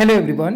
Hello everyone,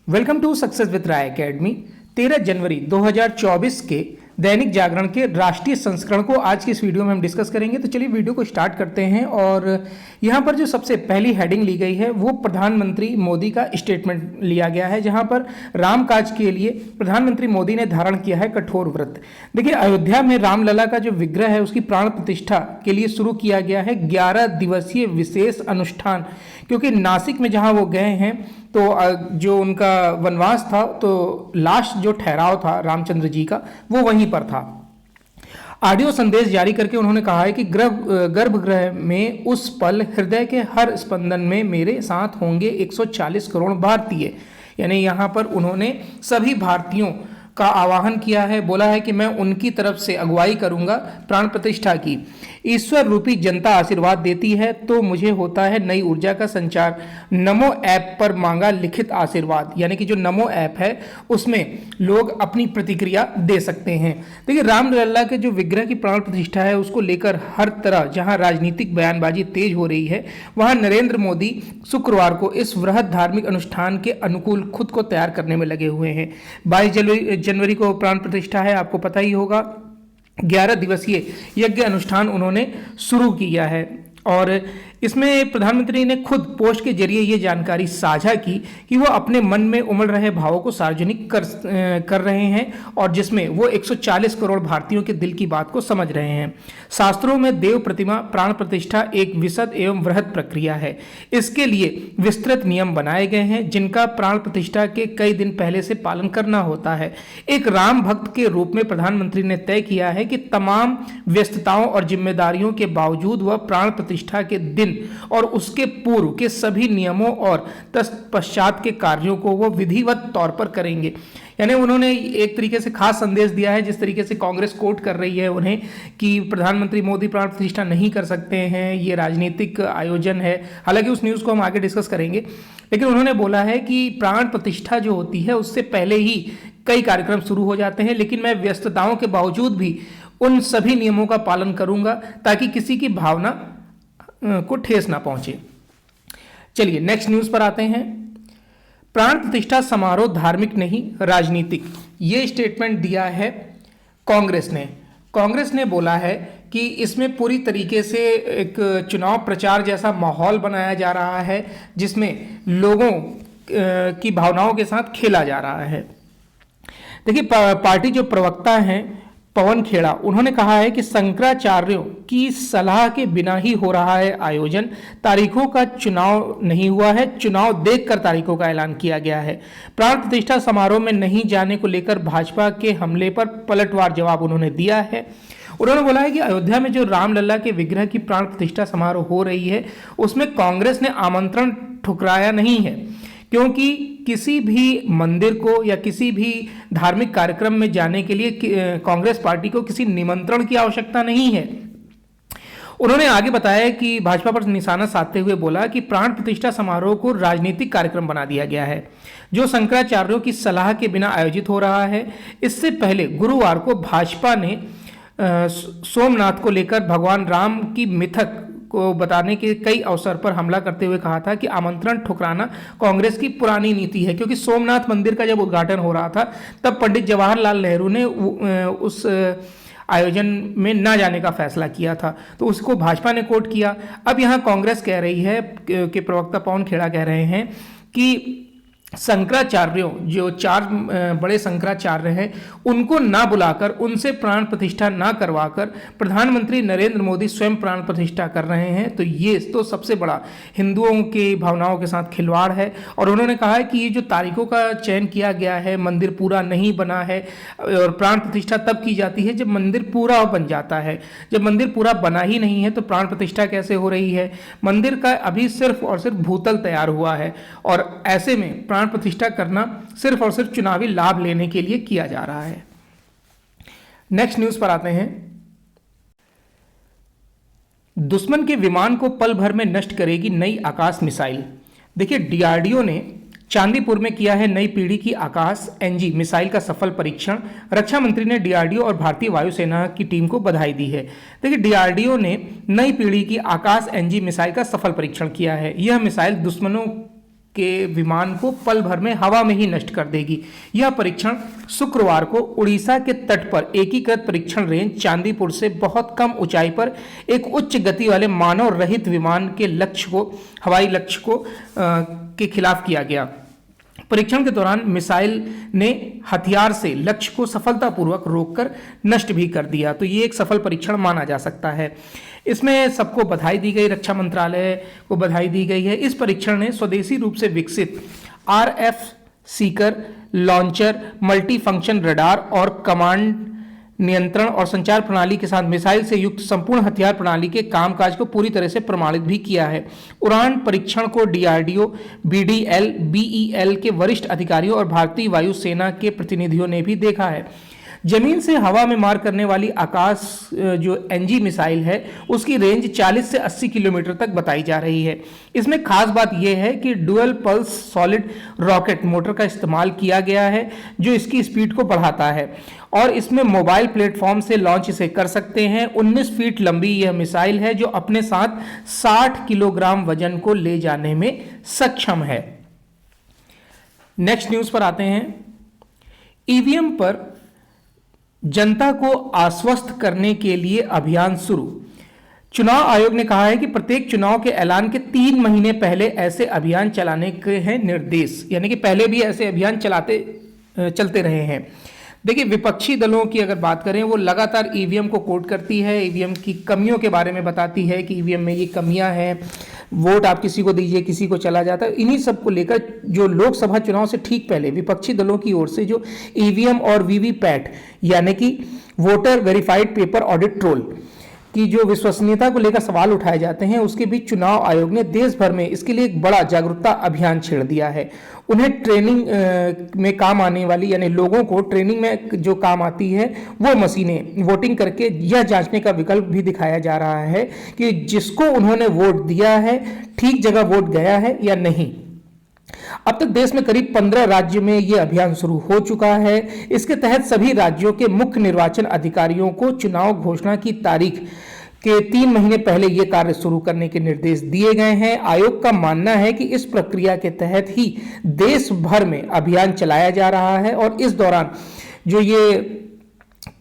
welcome to success with Rai academy. 13 जनवरी 2024 के दैनिक जागरण के राष्ट्रीय संस्करण को आज की इस वीडियो में हम डिस्कस करेंगे। तो चलिए वीडियो को स्टार्ट करते हैं। और यहाँ पर जो सबसे पहली हेडिंग ली गई है वो प्रधानमंत्री मोदी का स्टेटमेंट लिया गया है, जहाँ पर रामकाज के लिए प्रधानमंत्री मोदी ने धारण किया है कठोर व्रत। देखिए, अयोध्या में रामलला का जो विग्रह है उसकी प्राण प्रतिष्ठा के लिए शुरू किया गया है 11 दिवसीय विशेष अनुष्ठान, क्योंकि नासिक में जहाँ वो गए हैं तो जो उनका वनवास था तो लास्ट जो ठहराव था रामचंद्र जी का वो वहीं पर था। ऑडियो संदेश जारी करके उन्होंने कहा है कि गर्भगृह में उस पल हृदय के हर स्पंदन में मेरे साथ होंगे 140 करोड़ भारतीय। यानी यहाँ पर उन्होंने सभी भारतीयों का आह्वान किया है, बोला है कि मैं उनकी तरफ से अगुवाई करूंगा प्राण प्रतिष्ठा की। ईश्वर रूपी जनता आशीर्वाद देती है तो मुझे होता है नई ऊर्जा का संचार। नमो ऐप पर मांगा लिखित आशीर्वाद, यानी कि जो नमो ऐप है उसमें लोग अपनी प्रतिक्रिया दे सकते हैं। देखिए, रामलला के जो विग्रह की प्राण प्रतिष्ठा है उसको लेकर हर तरह जहां राजनीतिक बयानबाजी तेज हो रही है, वहां नरेंद्र मोदी शुक्रवार को इस वृहद धार्मिक अनुष्ठान के अनुकूल खुद को तैयार करने में लगे हुए हैं। 22 जनवरी को प्राण प्रतिष्ठा है, आपको पता ही होगा। 11 दिवसीय यज्ञ अनुष्ठान उन्होंने शुरू किया है और इसमें प्रधानमंत्री ने खुद पोस्ट के जरिए ये जानकारी साझा की कि वो अपने मन में उमड़ रहे भावों को सार्वजनिक कर रहे हैं और जिसमें वो 140 करोड़ भारतीयों के दिल की बात को समझ रहे हैं। शास्त्रों में देव प्रतिमा प्राण प्रतिष्ठा एक विशद एवं वृहद प्रक्रिया है। इसके लिए विस्तृत नियम बनाए गए हैं जिनका प्राण प्रतिष्ठा के कई दिन पहले से पालन करना होता है। एक राम भक्त के रूप में प्रधानमंत्री ने तय किया है कि तमाम व्यस्तताओं और जिम्मेदारियों के बावजूद वह प्राण प्रतिष्ठा के दिन और उसके पूर्व के सभी नियमों और तत्पश्चात के कार्यों को वो विधिवत तौर पर करेंगे। यानी उन्होंने एक तरीके से खास संदेश दिया है, जिस तरीके से कांग्रेस कोर्ट कर रही है उन्हें कि प्रधानमंत्री मोदी प्राण प्रतिष्ठा नहीं कर सकते हैं, ये राजनीतिक आयोजन है। हालांकि उस न्यूज़ को हम आगे डिस्कस करेंगे, लेकिन उन्होंने बोला है कि प्राण प्रतिष्ठा जो होती है उससे पहले ही कई कार्यक्रम शुरू हो जाते हैं, लेकिन मैं व्यस्तताओं के बावजूद भी उन सभी नियमों का पालन करूंगा ताकि किसी की भावना को ठेस ना पहुंचे। चलिए नेक्स्ट न्यूज़ पर आते हैं। प्राण प्रतिष्ठा समारोह धार्मिक नहीं राजनीतिक, ये स्टेटमेंट दिया है कांग्रेस ने। कांग्रेस ने बोला है कि इसमें पूरी तरीके से एक चुनाव प्रचार जैसा माहौल बनाया जा रहा है जिसमें लोगों की भावनाओं के साथ खेला जा रहा है। देखिए, पार्टी जो प्रवक्ता हैं पवन खेड़ा, उन्होंने कहा है कि शंकराचार्यों की सलाह के बिना ही हो रहा है आयोजन। तारीखों का चुनाव नहीं हुआ है, चुनाव देखकर तारीखों का ऐलान किया गया है। प्राण प्रतिष्ठा समारोह में नहीं जाने को लेकर भाजपा के हमले पर पलटवार जवाब उन्होंने दिया है। उन्होंने बोला है कि अयोध्या में जो रामलला के विग्रह की प्राण प्रतिष्ठा समारोह हो रही है उसमें कांग्रेस ने आमंत्रण ठुकराया नहीं है, क्योंकि किसी भी मंदिर को या किसी भी धार्मिक कार्यक्रम में जाने के लिए कांग्रेस पार्टी को किसी निमंत्रण की आवश्यकता नहीं है। उन्होंने आगे बताया कि भाजपा पर निशाना साधते हुए बोला कि प्राण प्रतिष्ठा समारोह को राजनीतिक कार्यक्रम बना दिया गया है जो शंकराचार्यों की सलाह के बिना आयोजित हो रहा है। इससे पहले गुरुवार को भाजपा ने सोमनाथ को लेकर भगवान राम की मिथक को बताने के कई अवसर पर हमला करते हुए कहा था कि आमंत्रण ठुकराना कांग्रेस की पुरानी नीति है, क्योंकि सोमनाथ मंदिर का जब उद्घाटन हो रहा था तब पंडित जवाहरलाल नेहरू ने उस आयोजन में ना जाने का फैसला किया था, तो उसको भाजपा ने कोर्ट किया। अब यहाँ कांग्रेस कह रही है कि प्रवक्ता पवन खेड़ा कह रहे हैं कि शंकराचार्यों जो 4 बड़े शंकराचार्य हैं उनको ना बुलाकर उनसे प्राण प्रतिष्ठा ना करवाकर प्रधानमंत्री नरेंद्र मोदी स्वयं प्राण प्रतिष्ठा कर रहे हैं, तो ये तो सबसे बड़ा हिंदुओं की भावनाओं के साथ खिलवाड़ है। और उन्होंने कहा है कि ये जो तारीखों का चयन किया गया है, मंदिर पूरा नहीं बना है और प्राण प्रतिष्ठा तब की जाती है जब मंदिर पूरा बन जाता है। जब मंदिर पूरा बना ही नहीं है तो प्राण प्रतिष्ठा कैसे हो रही है? मंदिर का अभी सिर्फ और सिर्फ भूतल तैयार हुआ है और ऐसे में प्राण प्रतिष्ठा करना सिर्फ और सिर्फ चुनावी लाभ लेने के लिए किया जा रहा है। नेक्स्ट न्यूज़ पर आते हैं। दुश्मन के विमान को पल भर में नष्ट करेगी नई आकाश मिसाइल। देखिए, डीआरडीओ ने चांदीपुर में किया है नई पीढ़ी की आकाश एनजी मिसाइल का सफल परीक्षण। रक्षा मंत्री ने डीआरडीओ और भारतीय वायुसेना की टीम को बधाई दी है। देखिए, डीआरडीओ ने नई पीढ़ी की आकाश एनजी मिसाइल का सफल परीक्षण किया है। यह मिसाइल दुश्मनों के विमान को पल भर में हवा में ही नष्ट कर देगी। यह परीक्षण शुक्रवार को उड़ीसा के तट पर एकीकृत परीक्षण रेंज चांदीपुर से बहुत कम ऊंचाई पर एक उच्च गति वाले मानव रहित विमान के हवाई लक्ष्य को के खिलाफ किया गया। परीक्षण के दौरान मिसाइल ने हथियार से लक्ष्य को सफलतापूर्वक रोककर नष्ट भी कर दिया। तो ये एक सफल परीक्षण माना जा सकता है। इसमें सबको बधाई दी गई, रक्षा मंत्रालय को बधाई दी गई है। इस परीक्षण ने स्वदेशी रूप से विकसित RF Sikar launcher, multi function radar और कमांड नियंत्रण और संचार प्रणाली के साथ मिसाइल से युक्त संपूर्ण हथियार प्रणाली के कामकाज को पूरी तरह से प्रमाणित भी किया है। उड़ान परीक्षण को DRDO, BDL, BEL के वरिष्ठ अधिकारियों और भारतीय वायुसेना के प्रतिनिधियों ने भी देखा है। जमीन से हवा में मार करने वाली आकाश जो NG मिसाइल है उसकी रेंज 40 से 80 किलोमीटर तक बताई जा रही है। इसमें खास बात यह है कि dual pulse solid rocket motor का इस्तेमाल किया गया है जो इसकी स्पीड को बढ़ाता है और इसमें मोबाइल प्लेटफॉर्म से लॉन्च इसे कर सकते हैं। 19 फीट लंबी यह मिसाइल है जो अपने साथ 60 किलोग्राम वजन को ले जाने में सक्षम है। नेक्स्ट न्यूज पर आते हैं। EVM पर जनता को आश्वस्त करने के लिए अभियान शुरू। चुनाव आयोग ने कहा है कि प्रत्येक चुनाव के ऐलान के 3 महीने पहले ऐसे अभियान चलाने के हैं निर्देश, यानी कि पहले भी ऐसे अभियान चलते रहे हैं। देखिए, विपक्षी दलों की अगर बात करें, वो लगातार EVM को कोट करती है, EVM की कमियों के बारे में बताती है कि EVM में ये कमियां हैं, वोट आप किसी को दीजिए किसी को चला जाता है। इन्हीं सब को लेकर जो लोकसभा चुनाव से ठीक पहले विपक्षी दलों की ओर से जो EVM और VVPAT यानी कि voter verified paper audit troll की जो विश्वसनीयता को लेकर सवाल उठाए जाते हैं, उसके बीच चुनाव आयोग ने देश भर में इसके लिए एक बड़ा जागरूकता अभियान छेड़ दिया है। उन्हें ट्रेनिंग में काम आने वाली, यानी लोगों को ट्रेनिंग में जो काम आती है वो मशीनें वोटिंग करके यह जांचने का विकल्प भी दिखाया जा रहा है कि जिसको उन्होंने वोट दिया है ठीक जगह वोट गया है या नहीं। अब तक देश में करीब 15 राज्य में यह अभियान शुरू हो चुका है। इसके तहत सभी राज्यों के मुख्य निर्वाचन अधिकारियों को चुनाव घोषणा की तारीख के 3 महीने पहले यह कार्य शुरू करने के निर्देश दिए गए हैं। आयोग का मानना है कि इस प्रक्रिया के तहत ही देश भर में अभियान चलाया जा रहा है और इस दौरान जो ये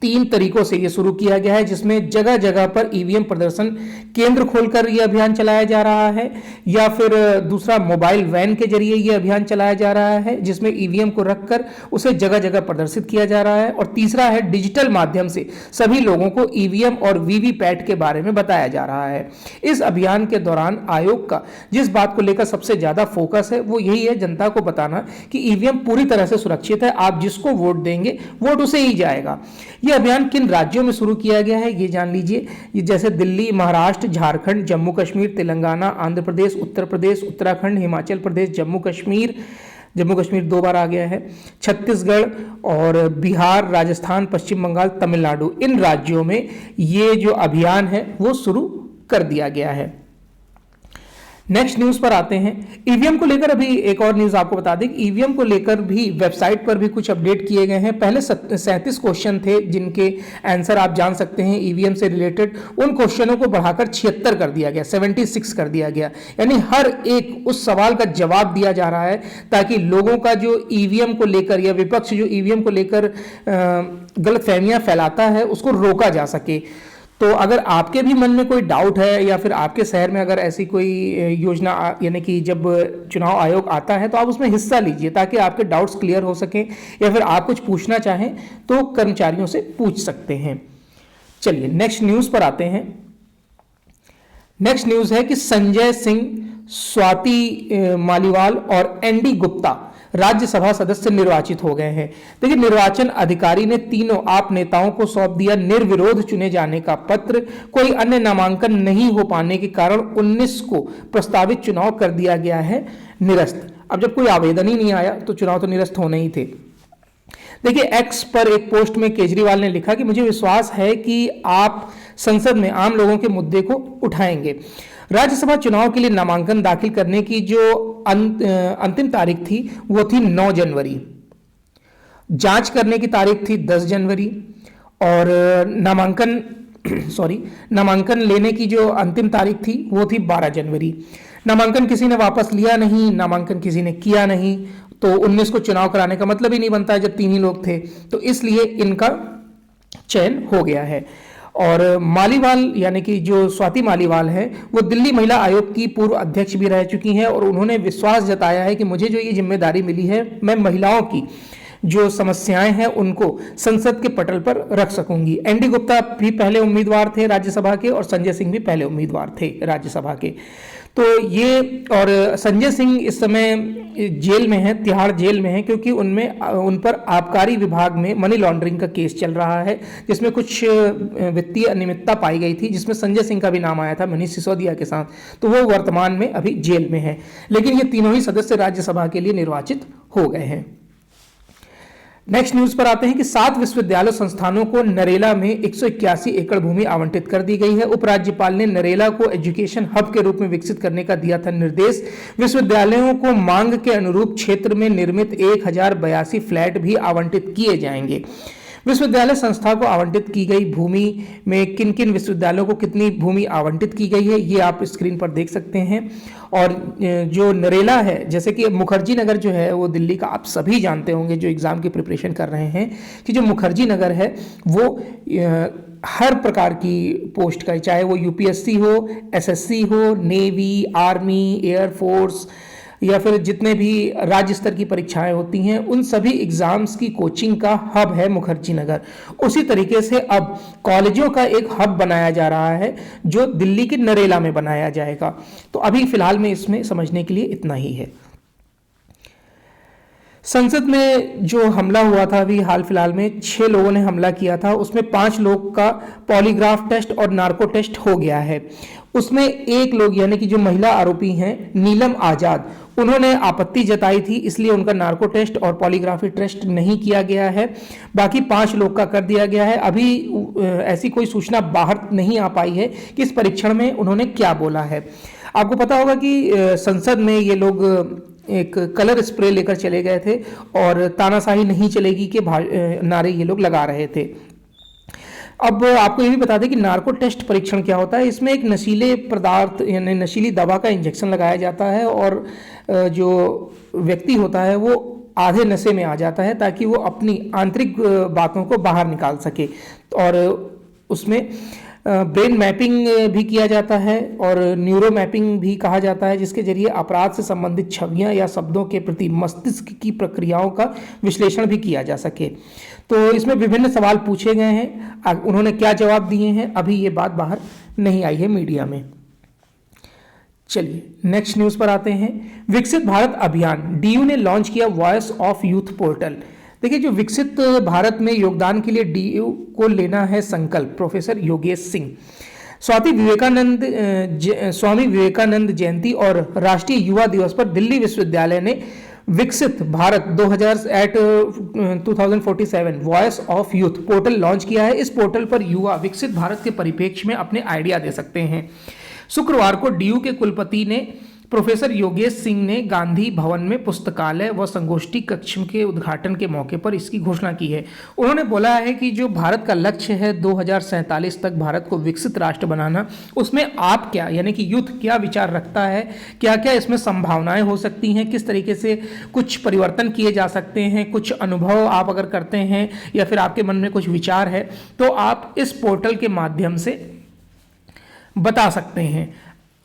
3 तरीकों से ये शुरू किया गया है, जिसमें जगह जगह पर EVM प्रदर्शन केंद्र खोलकर यह अभियान चलाया जा रहा है, या फिर दूसरा मोबाइल वैन के जरिए यह अभियान चलाया जा रहा है जिसमें EVM को रखकर उसे जगह जगह प्रदर्शित किया जा रहा है, और तीसरा है डिजिटल माध्यम से सभी लोगों को EVM और VVPAT के बारे में बताया जा रहा है। इस अभियान के दौरान आयोग का जिस बात को लेकर सबसे ज्यादा फोकस है वो यही है, जनता को बताना कि EVM पूरी तरह से सुरक्षित है, आप जिसको वोट देंगे वोट उसे ही जाएगा। यह अभियान किन राज्यों में शुरू किया गया है ये जान लीजिए। जैसे दिल्ली, महाराष्ट्र, झारखंड, जम्मू कश्मीर, तेलंगाना, आंध्र प्रदेश, उत्तर प्रदेश, उत्तराखंड, हिमाचल प्रदेश, जम्मू कश्मीर 2 बार आ गया है, छत्तीसगढ़ और बिहार, राजस्थान, पश्चिम बंगाल, तमिलनाडु, इन राज्यों में ये जो अभियान है वो शुरू कर दिया गया है। नेक्स्ट न्यूज पर आते हैं। EVM को लेकर अभी एक और न्यूज आपको बता दें कि EVM को लेकर भी वेबसाइट पर भी कुछ अपडेट किए गए हैं। पहले 37 क्वेश्चन थे जिनके आंसर आप जान सकते हैं EVM से रिलेटेड, उन क्वेश्चनों को बढ़ाकर 76 कर दिया गया, 76 कर दिया गया, यानी हर एक उस सवाल का जवाब दिया जा रहा है ताकि लोगों का जो EVM को लेकर या विपक्ष जो EVM को लेकर गलतफहमियां फैलाता है उसको रोका जा सके। तो अगर आपके भी मन में कोई डाउट है या फिर आपके शहर में अगर ऐसी कोई योजना यानी कि जब चुनाव आयोग आता है तो आप उसमें हिस्सा लीजिए ताकि आपके डाउट्स क्लियर हो सकें, या फिर आप कुछ पूछना चाहें तो कर्मचारियों से पूछ सकते हैं। चलिए नेक्स्ट न्यूज पर आते हैं। नेक्स्ट न्यूज है कि संजय सिंह, स्वाति मालीवाल और ND गुप्ता राज्यसभा सदस्य निर्वाचित हो गए हैं। देखिए, निर्वाचन अधिकारी ने तीनों आप नेताओं को सौंप दिया निर्विरोध चुने जाने का पत्र। कोई अन्य नामांकन नहीं हो पाने के कारण 19 को प्रस्तावित चुनाव कर दिया गया है निरस्त। अब जब कोई आवेदन ही नहीं आया तो चुनाव तो निरस्त होने ही थे। देखिए, X पर एक पोस्ट में केजरीवाल ने लिखा कि मुझे विश्वास है कि आप संसद में आम लोगों के मुद्दे को उठाएंगे। राज्यसभा चुनाव के लिए नामांकन दाखिल करने की जो अंतिम तारीख थी वो थी 9 जनवरी, जांच करने की तारीख थी 10 जनवरी और नामांकन लेने की जो अंतिम तारीख थी वो थी 12 जनवरी। नामांकन किसी ने वापस लिया नहीं, नामांकन किसी ने किया नहीं, तो 19 को चुनाव कराने का मतलब ही नहीं बनता जब तीन ही लोग थे, तो इसलिए इनका चयन हो गया है। और मालीवाल यानी कि जो स्वाति मालीवाल है वो दिल्ली महिला आयोग की पूर्व अध्यक्ष भी रह चुकी हैं और उन्होंने विश्वास जताया है कि मुझे जो ये जिम्मेदारी मिली है मैं महिलाओं की जो समस्याएं हैं उनको संसद के पटल पर रख सकूंगी। एनडी गुप्ता भी पहले उम्मीदवार थे राज्यसभा के और संजय सिंह भी पहले उम्मीदवार थे राज्यसभा के। तो ये और संजय सिंह इस समय जेल में हैं, तिहाड़ जेल में हैं, क्योंकि उन पर आबकारी विभाग में मनी लॉन्ड्रिंग का केस चल रहा है जिसमें कुछ वित्तीय अनियमितता पाई गई थी, जिसमें संजय सिंह का भी नाम आया था मनीष सिसोदिया के साथ। तो वो वर्तमान में अभी जेल में है, लेकिन ये तीनों ही सदस्य राज्यसभा के लिए निर्वाचित हो गए हैं। नेक्स्ट न्यूज पर आते हैं कि 7 विश्वविद्यालय संस्थानों को नरेला में 181 एकड़ भूमि आवंटित कर दी गई है। उपराज्यपाल ने नरेला को एजुकेशन हब के रूप में विकसित करने का दिया था निर्देश। विश्वविद्यालयों को मांग के अनुरूप क्षेत्र में निर्मित 1082 फ्लैट भी आवंटित किए जाएंगे। विश्वविद्यालय संस्था को आवंटित की गई भूमि में किन किन विश्वविद्यालयों को कितनी भूमि आवंटित की गई है ये आप स्क्रीन पर देख सकते हैं। और जो नरेला है, जैसे कि मुखर्जी नगर जो है वो दिल्ली का, आप सभी जानते होंगे जो एग्जाम की प्रिपरेशन कर रहे हैं कि जो मुखर्जी नगर है वो हर प्रकार की पोस्ट का, चाहे वो यूपीएससी हो, एसएससी हो, नेवी, आर्मी, एयरफोर्स या फिर जितने भी राज्य स्तर की परीक्षाएं होती हैं उन सभी एग्जाम्स की कोचिंग का हब है मुखर्जी नगर। उसी तरीके से अब कॉलेजों का एक हब बनाया जा रहा है जो दिल्ली के नरेला में बनाया जाएगा। तो अभी फिलहाल में इसमें समझने के लिए इतना ही है। संसद में जो हमला हुआ था अभी हाल फिलहाल में 6 लोगों ने हमला किया था, उसमें 5 लोग का पॉलीग्राफ टेस्ट और नार्को टेस्ट हो गया है। उसमें एक लोग यानी कि जो महिला आरोपी हैं नीलम आजाद, उन्होंने आपत्ति जताई थी, इसलिए उनका नार्को टेस्ट और पॉलीग्राफी टेस्ट नहीं किया गया है। बाकी 5 लोग का कर दिया गया है। अभी ऐसी कोई सूचना बाहर नहीं आ पाई है कि इस परीक्षण में उन्होंने क्या बोला है। आपको पता होगा कि संसद में ये लोग एक कलर स्प्रे लेकर चले गए थे और तानाशाही नहीं चलेगी के नारे ये लोग लगा रहे थे। अब आपको ये भी बता दें कि नार्को टेस्ट परीक्षण क्या होता है। इसमें एक नशीले पदार्थ यानी नशीली दवा का इंजेक्शन लगाया जाता है और जो व्यक्ति होता है वो आधे नशे में आ जाता है ताकि वो अपनी आंतरिक बातों को बाहर निकाल सके। और उसमें ब्रेन मैपिंग भी किया जाता है और न्यूरो मैपिंग भी कहा जाता है, जिसके जरिए अपराध से संबंधित छवियां या शब्दों के प्रति मस्तिष्क की प्रक्रियाओं का विश्लेषण भी किया जा सके। तो इसमें विभिन्न सवाल पूछे गए हैं, उन्होंने क्या जवाब दिए हैं अभी ये बात बाहर नहीं आई है मीडिया में। चलिए नेक्स्ट न्यूज़ पर आते हैं। विकसित भारत अभियान, डीयू ने लॉन्च किया वॉइस ऑफ यूथ पोर्टल। देखिए, जो विकसित भारत में योगदान के लिए डीयू को लेना है संकल्प, प्रोफेसर योगेश सिंह। स्वामी विवेकानंद जयंती और राष्ट्रीय युवा दिवस पर दिल्ली विश्वविद्यालय ने विकसित Bharat 2047 voice of youth portal launch किया है। इस पोर्टल पर युवा विकसित भारत के परिप्रेक्ष्य में अपने आइडिया दे सकते हैं। शुक्रवार को डीयू के कुलपति ने प्रोफेसर योगेश सिंह ने गांधी भवन में पुस्तकालय व संगोष्ठी कक्ष के उद्घाटन के मौके पर इसकी घोषणा की है। उन्होंने बोला है कि जो भारत का लक्ष्य है 2047 तक भारत को विकसित राष्ट्र बनाना, उसमें आप क्या यानी कि यूथ क्या विचार रखता है, क्या क्या इसमें संभावनाएं हो सकती हैं, किस तरीके से कुछ परिवर्तन किए जा सकते हैं, कुछ अनुभव आप अगर करते हैं या फिर आपके मन में कुछ विचार है तो आप इस पोर्टल के माध्यम से बता सकते हैं।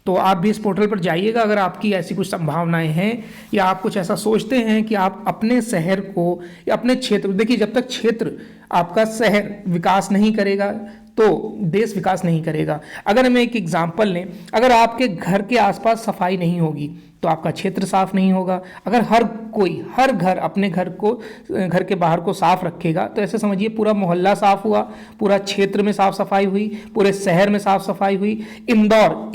तो आप भी इस पोर्टल पर जाइएगा अगर आपकी ऐसी कुछ संभावनाएं हैं या आप कुछ ऐसा सोचते हैं कि आप अपने शहर को या अपने क्षेत्र, देखिए जब तक क्षेत्र आपका शहर विकास नहीं करेगा तो देश विकास नहीं करेगा। अगर हम एक एग्जांपल लें, अगर आपके घर के आसपास सफाई नहीं होगी तो आपका क्षेत्र साफ नहीं होगा। अगर हर घर अपने घर के बाहर को साफ रखेगा तो ऐसे समझिए पूरा मोहल्ला साफ हुआ, पूरा क्षेत्र में साफ सफाई हुई, पूरे शहर में साफ सफाई हुई। इंदौर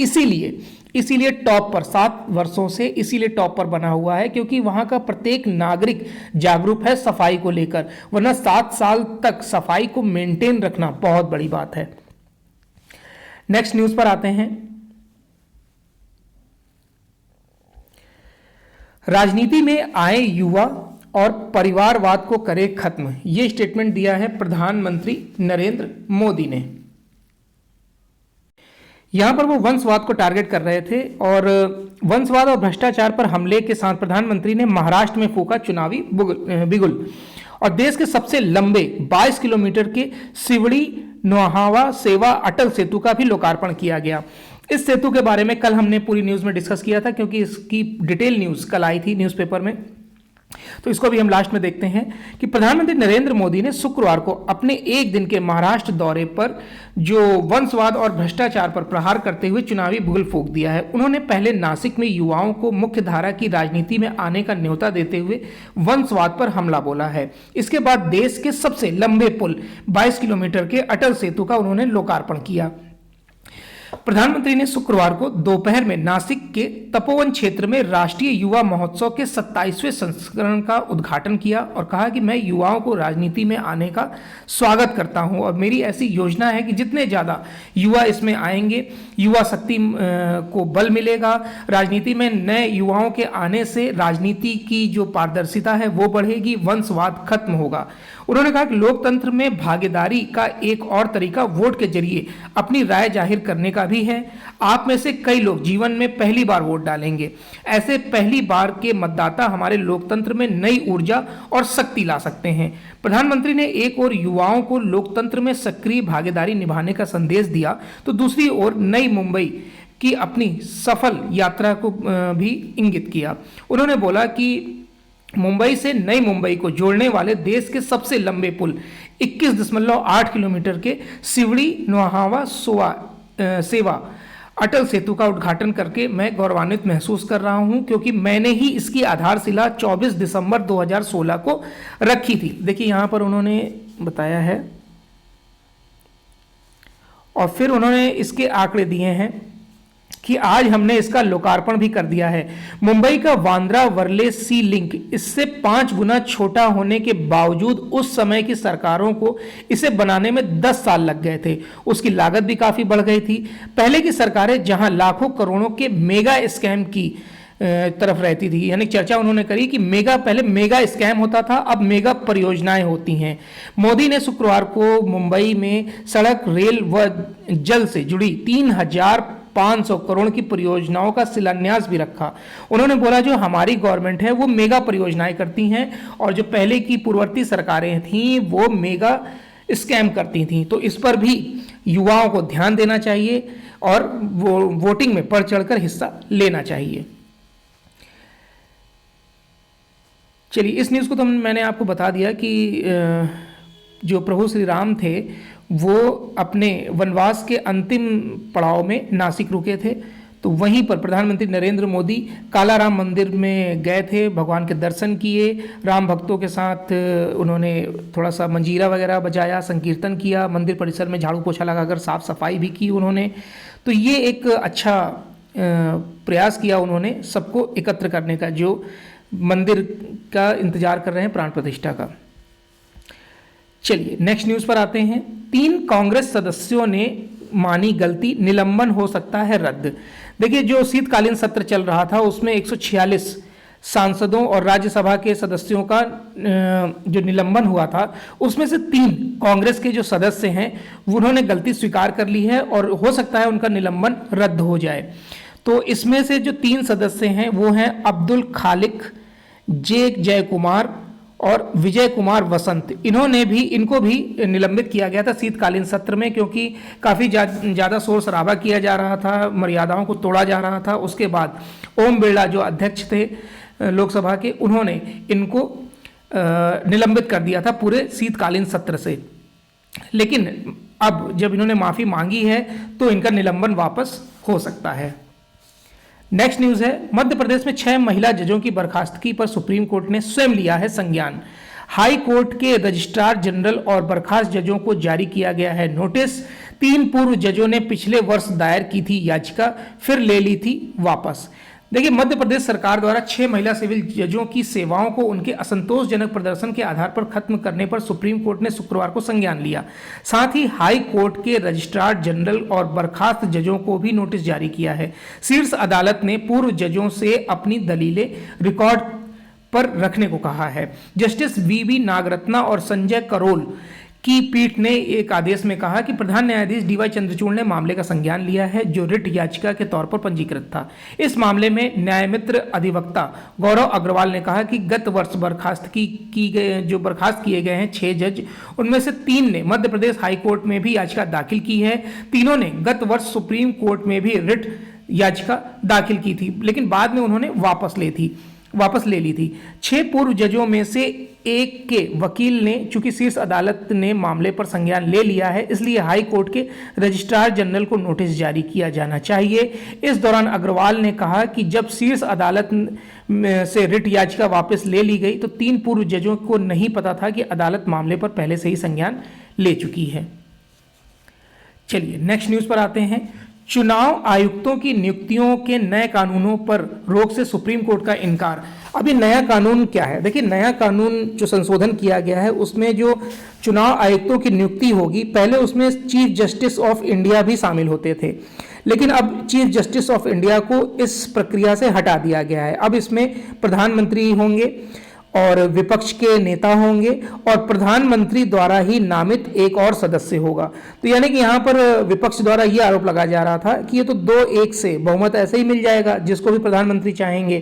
इसीलिए टॉप पर 7 वर्षों से इसीलिए टॉप पर बना हुआ है क्योंकि वहां का प्रत्येक नागरिक जागरूक है सफाई को लेकर, वरना 7 साल तक सफाई को मेंटेन रखना बहुत बड़ी बात है। नेक्स्ट न्यूज पर आते हैं। राजनीति में आए युवा और परिवारवाद को करे खत्म, ये स्टेटमेंट दिया है प्रधानमंत्री नरेंद्र मोदी ने। यहाँ पर वो वंशवाद को टारगेट कर रहे थे और वंशवाद और भ्रष्टाचार पर हमले के साथ प्रधानमंत्री ने महाराष्ट्र में फूका चुनावी बिगुल और देश के सबसे लंबे 22 किलोमीटर के सिवड़ी नोहावा सेवा अटल सेतु का भी लोकार्पण किया गया। इस सेतु के बारे में कल हमने पूरी न्यूज में डिस्कस किया था, क्योंकि इसकी डिटेल न्यूज कल आई थी न्यूज़पेपर में। तो इसको भी हम लास्ट में देखते हैं कि प्रधानमंत्री नरेंद्र मोदी ने शुक्रवार को अपने एक दिन के महाराष्ट्र दौरे पर जो वंशवाद और भ्रष्टाचार पर प्रहार करते हुए चुनावी बिगुल फूंक दिया है। उन्होंने पहले नासिक में युवाओं को मुख्य धारा की राजनीति में आने का न्योता देते हुए वंशवाद पर हमला बोला है। इसके बाद देश के सबसे लंबे पुल 22 किलोमीटर के अटल सेतु का उन्होंने लोकार्पण किया। प्रधानमंत्री ने शुक्रवार को दोपहर में नासिक के तपोवन क्षेत्र में राष्ट्रीय युवा महोत्सव के 27वें संस्करण का उद्घाटन किया और कहा कि मैं युवाओं को राजनीति में आने का स्वागत करता हूं और मेरी ऐसी योजना है कि जितने ज़्यादा युवा इसमें आएंगे, युवा शक्ति को बल मिलेगा। राजनीति में नए युवाओं के आने से राजनीति की जो पारदर्शिता है वो बढ़ेगी, वंशवाद खत्म होगा। उन्होंने कहा कि लोकतंत्र में भागीदारी का एक और तरीका वोट के जरिए अपनी राय जाहिर करने का भी है। आप में से कई लोग जीवन में पहली बार वोट डालेंगे। ऐसे पहली बार के मतदाता हमारे लोकतंत्र में नई ऊर्जा और शक्ति ला सकते हैं। प्रधानमंत्री ने एक ओर युवाओं को लोकतंत्र में सक्रिय भागीदारी निभाने का संदेश दिया, तो दूसरी ओर नई मुंबई की अपनी सफल यात्रा को भी इंगित किया। उन्होंने बोला कि मुंबई से नई मुंबई को जोड़ने वाले देश के सबसे लंबे पुल 21.8 किलोमीटर के सिवड़ी नोहावा सेवा अटल सेतु का उद्घाटन करके मैं गौरवान्वित महसूस कर रहा हूं, क्योंकि मैंने ही इसकी आधारशिला 24 दिसंबर 2016 को रखी थी। देखिए यहां पर उन्होंने बताया है और फिर उन्होंने इसके आंकड़े दिए हैं कि आज हमने इसका लोकार्पण भी कर दिया है। मुंबई का बांद्रा वर्ले सी लिंक इससे 5 गुना छोटा होने के बावजूद उस समय की सरकारों को इसे बनाने में 10 साल लग गए थे। उसकी लागत भी काफी बढ़ गई थी। पहले की सरकारें जहां लाखों करोड़ों के मेगा स्कैम की तरफ रहती थी, यानी चर्चा उन्होंने करी कि पहले मेगा स्कैम होता था, अब मेगा परियोजनाएं होती हैं। मोदी ने शुक्रवार को मुंबई में सड़क, रेल व जल से जुड़ी 3,500 करोड़ की परियोजनाओं का शिलान्यास भी रखा। उन्होंने बोला जो हमारी गवर्नमेंट है वो मेगा परियोजनाएं करती हैं और जो पहले की पूर्ववर्ती सरकारें थीं वो मेगा स्कैम करती थीं। तो इस पर भी युवाओं को ध्यान देना चाहिए और वो वोटिंग में बढ़ चढ़कर हिस्सा लेना चाहिए। चलिए इस न्यूज़ को तो मैंने आपको बता दिया कि जो प्रभु श्री राम थे वो अपने वनवास के अंतिम पड़ाव में नासिक रुके थे, तो वहीं पर प्रधानमंत्री नरेंद्र मोदी कालाराम मंदिर में गए थे, भगवान के दर्शन किए, राम भक्तों के साथ उन्होंने थोड़ा सा मंजीरा वगैरह बजाया, संकीर्तन किया, मंदिर परिसर में झाड़ू पोछा लगाकर साफ सफाई भी की उन्होंने। तो ये एक अच्छा प्रयास किया उन्होंने सबको एकत्र करने का, जो मंदिर का इंतजार कर रहे हैं प्राण प्रतिष्ठा का। चलिए नेक्स्ट न्यूज़ पर आते हैं। 3 कांग्रेस सदस्यों ने मानी गलती, निलंबन हो सकता है रद्द। देखिए जो शीतकालीन सत्र चल रहा था उसमें 146 सांसदों और राज्यसभा के सदस्यों का जो निलंबन हुआ था उसमें से 3 कांग्रेस के जो सदस्य हैं उन्होंने गलती स्वीकार कर ली है और हो सकता है उनका निलंबन रद्द हो जाए। तो इसमें से जो 3 सदस्य हैं वो हैं अब्दुल खालिक, जय कुमार और विजय कुमार वसंत। इनको भी निलंबित किया गया था शीतकालीन सत्र में, क्योंकि काफ़ी ज़्यादा शोर शराबा किया जा रहा था, मर्यादाओं को तोड़ा जा रहा था। उसके बाद ओम बिरला जो अध्यक्ष थे लोकसभा के, उन्होंने इनको निलंबित कर दिया था पूरे शीतकालीन सत्र से। लेकिन अब जब इन्होंने माफ़ी मांगी है तो इनका निलंबन वापस हो सकता है। नेक्स्ट न्यूज़ है, मध्य प्रदेश में 6 महिला जजों की बर्खास्तगी पर सुप्रीम कोर्ट ने स्वयं लिया है संज्ञान। हाई कोर्ट के रजिस्ट्रार जनरल और बर्खास्त जजों को जारी किया गया है नोटिस। 3 पूर्व जजों ने पिछले वर्ष दायर की थी याचिका, फिर ले ली थी वापस। देखिए मध्य प्रदेश सरकार द्वारा 6 महिला सिविल जजों की सेवाओं को उनके असंतोषजनक प्रदर्शन के आधार पर खत्म करने पर सुप्रीम कोर्ट ने शुक्रवार को संज्ञान लिया। साथ ही हाई कोर्ट के रजिस्ट्रार जनरल और बर्खास्त जजों को भी नोटिस जारी किया है। शीर्ष अदालत ने पूर्व जजों से अपनी दलीलें रिकॉर्ड पर रखने को कहा है। जस्टिस वी नागरत्ना और संजय करोल की पीठ ने एक आदेश में कहा कि प्रधान न्यायाधीश डीवाई चंद्रचूड़ ने मामले का संज्ञान लिया है, जो रिट याचिका के तौर पर पंजीकृत था। इस मामले में न्यायमित्र अधिवक्ता गौरव अग्रवाल ने कहा कि गत वर्ष बर्खास्त किए गए हैं 6 जज, उनमें से 3 ने मध्य प्रदेश हाई कोर्ट में भी याचिका दाखिल की है। तीनों ने गत वर्ष सुप्रीम कोर्ट में भी रिट याचिका दाखिल की थी, लेकिन बाद में उन्होंने वापस ले ली थी। 6 पूर्व जजों में से एक के वकील ने, चूंकि शीर्ष अदालत ने मामले पर संज्ञान ले लिया है, इसलिए हाई कोर्ट के रजिस्ट्रार जनरल को नोटिस जारी किया जाना चाहिए। इस दौरान अग्रवाल ने कहा कि जब शीर्ष अदालत से रिट याचिका वापस ले ली गई तो 3 पूर्व जजों को नहीं पता था कि अदालत मामले पर पहले से ही संज्ञान ले चुकी है। चलिए नेक्स्ट न्यूज पर आते हैं। चुनाव आयुक्तों की नियुक्तियों के नए कानूनों पर रोक से सुप्रीम कोर्ट का इनकार। अभी नया कानून क्या है? देखिए, नया कानून जो संशोधन किया गया है उसमें जो चुनाव आयुक्तों की नियुक्ति होगी, पहले उसमें चीफ जस्टिस ऑफ इंडिया भी शामिल होते थे, लेकिन अब चीफ जस्टिस ऑफ इंडिया को इस प्रक्रिया से हटा दिया गया है। अब इसमें प्रधानमंत्री होंगे और विपक्ष के नेता होंगे और प्रधानमंत्री द्वारा ही नामित एक और सदस्य होगा। तो यानी कि यहाँ पर विपक्ष द्वारा ये आरोप लगाया जा रहा था कि ये तो 2-1 से बहुमत ऐसे ही मिल जाएगा जिसको भी प्रधानमंत्री चाहेंगे,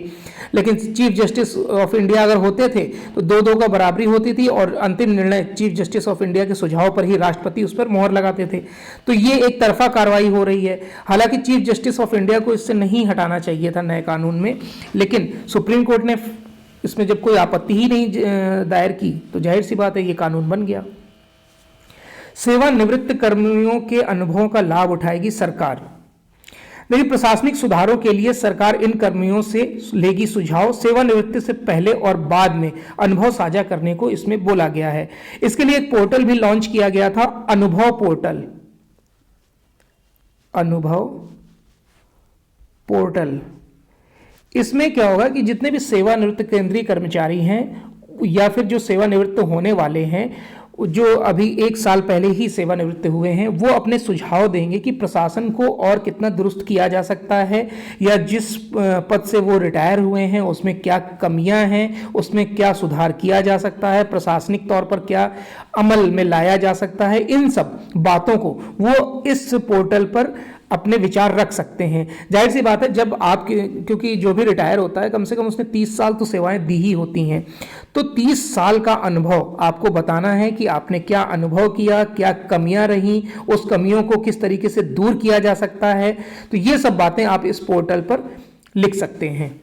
लेकिन चीफ जस्टिस ऑफ इंडिया अगर होते थे तो 2-2 का बराबरी होती थी और अंतिम निर्णय चीफ जस्टिस ऑफ इंडिया के सुझाव पर ही राष्ट्रपति उस पर मोहर लगाते थे। तो ये एक तरफा कार्रवाई हो रही है। हालांकि चीफ जस्टिस ऑफ इंडिया को इससे नहीं हटाना चाहिए था नए कानून में, लेकिन सुप्रीम कोर्ट ने इसमें जब कोई आपत्ति ही नहीं दायर की तो जाहिर सी बात है ये कानून बन गया। सेवानिवृत्त कर्मियों के अनुभवों का लाभ उठाएगी सरकार। देखिए, प्रशासनिक सुधारों के लिए सरकार इन कर्मियों से लेगी सुझाव। सेवानिवृत्ति से पहले और बाद में अनुभव साझा करने को इसमें बोला गया है। इसके लिए एक पोर्टल भी लॉन्च किया गया था, अनुभव पोर्टल। इसमें क्या होगा कि जितने भी सेवानिवृत्त केंद्रीय कर्मचारी हैं या फिर जो सेवानिवृत्त होने वाले हैं, जो अभी 1 साल पहले ही सेवानिवृत्त हुए हैं, वो अपने सुझाव देंगे कि प्रशासन को और कितना दुरुस्त किया जा सकता है, या जिस पद से वो रिटायर हुए हैं उसमें क्या कमियां हैं, उसमें क्या सुधार किया जा सकता है, प्रशासनिक तौर पर क्या अमल में लाया जा सकता है। इन सब बातों को वो इस पोर्टल पर अपने विचार रख सकते हैं। जाहिर सी बात है, जब आप, क्योंकि जो भी रिटायर होता है कम से कम उसने 30 साल तो सेवाएं दी ही होती हैं, तो 30 साल का अनुभव आपको बताना है कि आपने क्या अनुभव किया, क्या कमियां रहीं, उस कमियों को किस तरीके से दूर किया जा सकता है। तो ये सब बातें आप इस पोर्टल पर लिख सकते हैं।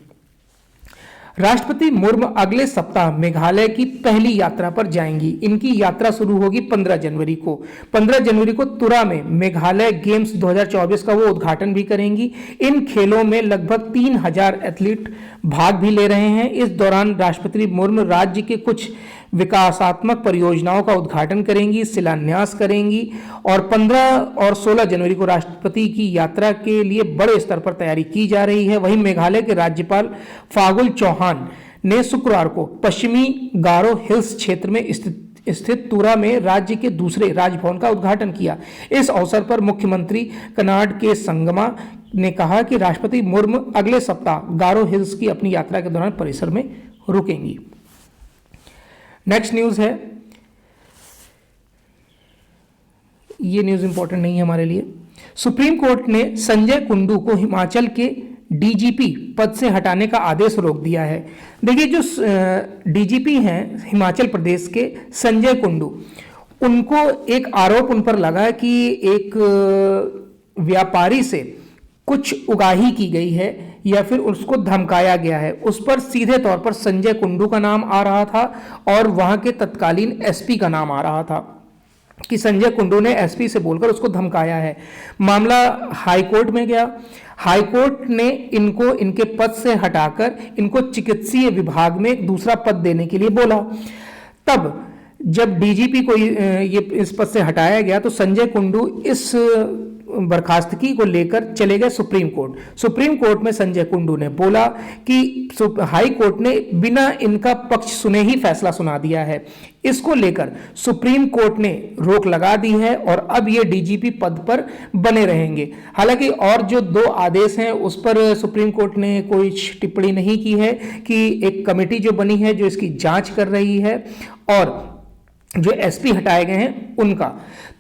राष्ट्रपति मुर्मू अगले सप्ताह मेघालय की पहली यात्रा पर जाएंगी। इनकी यात्रा शुरू होगी 15 जनवरी को। 15 जनवरी को तुरा में मेघालय गेम्स 2024 का वो उद्घाटन भी करेंगी। इन खेलों में लगभग 3000 एथलीट भाग भी ले रहे हैं। इस दौरान राष्ट्रपति मुर्मू राज्य के कुछ विकासात्मक परियोजनाओं का उद्घाटन करेंगी, शिलान्यास करेंगी और 15 और 16 जनवरी को राष्ट्रपति की यात्रा के लिए बड़े स्तर पर तैयारी की जा रही है। वहीं मेघालय के राज्यपाल फागुल चौहान ने शुक्रवार को पश्चिमी गारो हिल्स क्षेत्र में स्थित तुरा में राज्य के दूसरे राजभवन का उद्घाटन किया। इस अवसर पर मुख्यमंत्री कनाड के संगमा ने कहा कि राष्ट्रपति मुर्मू अगले सप्ताह गारो हिल्स की अपनी यात्रा के दौरान परिसर में रुकेंगी। नेक्स्ट न्यूज है, ये न्यूज इंपॉर्टेंट नहीं है हमारे लिए। सुप्रीम कोर्ट ने संजय कुंडू को हिमाचल के डीजीपी पद से हटाने का आदेश रोक दिया है। देखिए, जो डीजीपी हैं हिमाचल प्रदेश के संजय कुंडू, उनको एक आरोप उन पर लगा कि एक व्यापारी से कुछ उगाही की गई है या फिर उसको धमकाया गया है। उस पर सीधे तौर पर संजय कुंडू का नाम आ रहा था और वहां के तत्कालीन एसपी का नाम आ रहा था कि संजय कुंडू ने एसपी से बोलकर उसको धमकाया है। मामला हाईकोर्ट में गया। हाईकोर्ट ने इनको इनके पद से हटाकर इनको चिकित्सीय विभाग में एक दूसरा पद देने के लिए बोला। तब जब डीजीपी को ये इस पद से हटाया गया तो संजय कुंडू इस बर्खास्तगी को लेकर चले गए सुप्रीम कोर्ट। सुप्रीम कोर्ट में संजय कुंडू ने बोला कि हाई कोर्ट ने बिना इनका पक्ष सुने ही फैसला सुना दिया है। इसको लेकर सुप्रीम कोर्ट ने रोक लगा दी है और अब ये डीजीपी पद पर बने रहेंगे। हालांकि और जो 2 आदेश हैं उस पर सुप्रीम कोर्ट ने कोई टिप्पणी नहीं की है कि एक कमेटी जो बनी है जो इसकी जांच कर रही है और जो एसपी हटाए गए हैं उनका।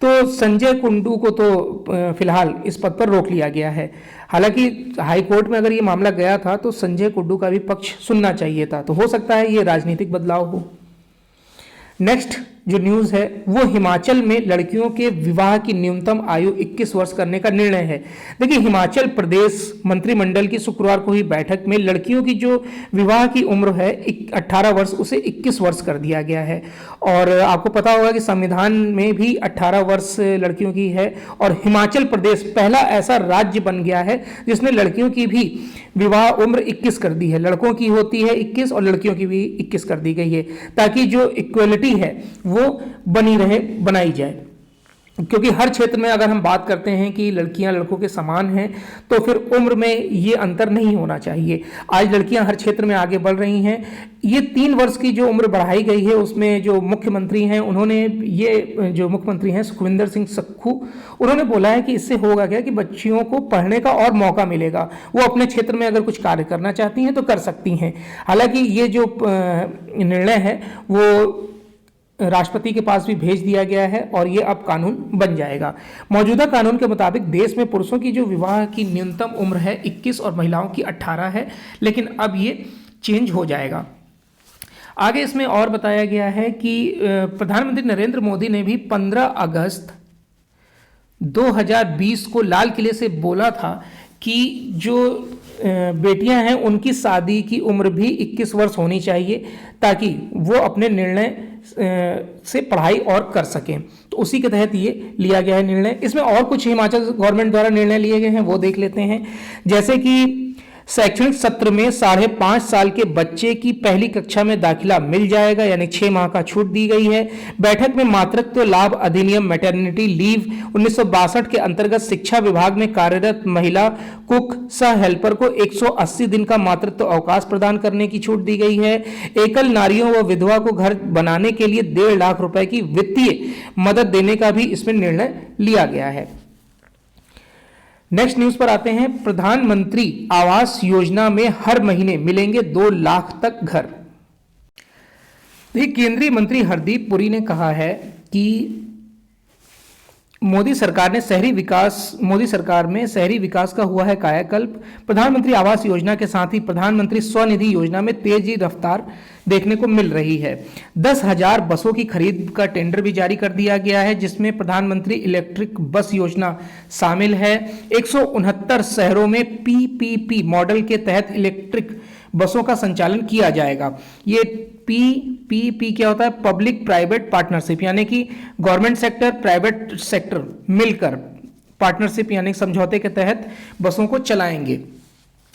तो संजय कुंडू को तो फिलहाल इस पद पर रोक लिया गया है। हालांकि हाई कोर्ट में अगर ये मामला गया था तो संजय कुंडू का भी पक्ष सुनना चाहिए था, तो हो सकता है ये राजनीतिक बदलाव हो। नेक्स्ट जो न्यूज़ है वो हिमाचल में लड़कियों के विवाह की न्यूनतम आयु 21 वर्ष करने का निर्णय है। देखिए, हिमाचल प्रदेश मंत्रिमंडल की शुक्रवार को हुई बैठक में लड़कियों की जो विवाह की उम्र है 18 वर्ष, उसे 21 वर्ष कर दिया गया है। और आपको पता होगा कि संविधान में भी 18 वर्ष लड़कियों की है, और हिमाचल प्रदेश पहला ऐसा राज्य बन गया है जिसने लड़कियों की भी विवाह उम्र 21 कर दी है। लड़कों की होती है 21 और लड़कियों की भी 21 कर दी गई है, ताकि जो इक्वलिटी है वो बनी रहे, बनाई जाए। क्योंकि हर क्षेत्र में अगर हम बात करते हैं कि लड़कियां लड़कों के समान हैं, तो फिर उम्र में ये अंतर नहीं होना चाहिए। आज लड़कियां हर क्षेत्र में आगे बढ़ रही हैं। ये 3 वर्ष की जो उम्र बढ़ाई गई है, उसमें जो मुख्यमंत्री हैं उन्होंने ये जो मुख्यमंत्री हैं सुखविंदर सिंह सुक्खू, उन्होंने बोला है कि इससे होगा क्या कि बच्चियों को पढ़ने का और मौका मिलेगा। वो अपने क्षेत्र में अगर कुछ कार्य करना चाहती हैं तो कर सकती हैं। हालांकि ये जो निर्णय है वो राष्ट्रपति के पास भी भेज दिया गया है और ये अब कानून बन जाएगा। मौजूदा कानून के मुताबिक देश में पुरुषों की जो विवाह की न्यूनतम उम्र है 21 और महिलाओं की 18 है, लेकिन अब ये चेंज हो जाएगा। आगे इसमें और बताया गया है कि प्रधानमंत्री नरेंद्र मोदी ने भी 15 अगस्त 2020 को लाल किले से बोला था कि जो बेटियां हैं उनकी शादी की उम्र भी 21 वर्ष होनी चाहिए, ताकि वो अपने निर्णय से पढ़ाई और कर सकें। तो उसी के तहत ये लिया गया है निर्णय। इसमें और कुछ हिमाचल गवर्नमेंट द्वारा निर्णय लिए गए हैं, वो देख लेते हैं। जैसे कि शैक्षणिक सत्र में 5.5 साल के बच्चे की पहली कक्षा में दाखिला मिल जाएगा, यानी 6 माह का छूट दी गई है। बैठक में मातृत्व लाभ अधिनियम मैटरनिटी लीव 1962 के अंतर्गत शिक्षा विभाग में कार्यरत महिला कुक सह हेल्पर को 180 दिन का मातृत्व अवकाश प्रदान करने की छूट दी गई है। एकल नारियों व विधवा को घर बनाने के लिए 1.5 लाख रुपए की वित्तीय मदद देने का भी इसमें निर्णय लिया गया है। नेक्स्ट न्यूज पर आते हैं। प्रधानमंत्री आवास योजना में हर महीने मिलेंगे 2 लाख तक घर। देखिए, केंद्रीय मंत्री हरदीप पुरी ने कहा है कि मोदी सरकार में शहरी विकास का हुआ है कायाकल्प। प्रधानमंत्री आवास योजना के साथ ही प्रधानमंत्री स्वनिधि योजना में तेजी रफ्तार देखने को मिल रही है। 10,000 बसों की खरीद का टेंडर भी जारी कर दिया गया है, जिसमें प्रधानमंत्री इलेक्ट्रिक बस योजना शामिल है। 169 शहरों में PPP मॉडल के तहत इलेक्ट्रिक बसों का संचालन किया जाएगा। ये PPP क्या होता है? पब्लिक प्राइवेट पार्टनरशिप, यानी कि गवर्नमेंट सेक्टर प्राइवेट सेक्टर मिलकर पार्टनरशिप यानी समझौते के तहत बसों को चलाएंगे।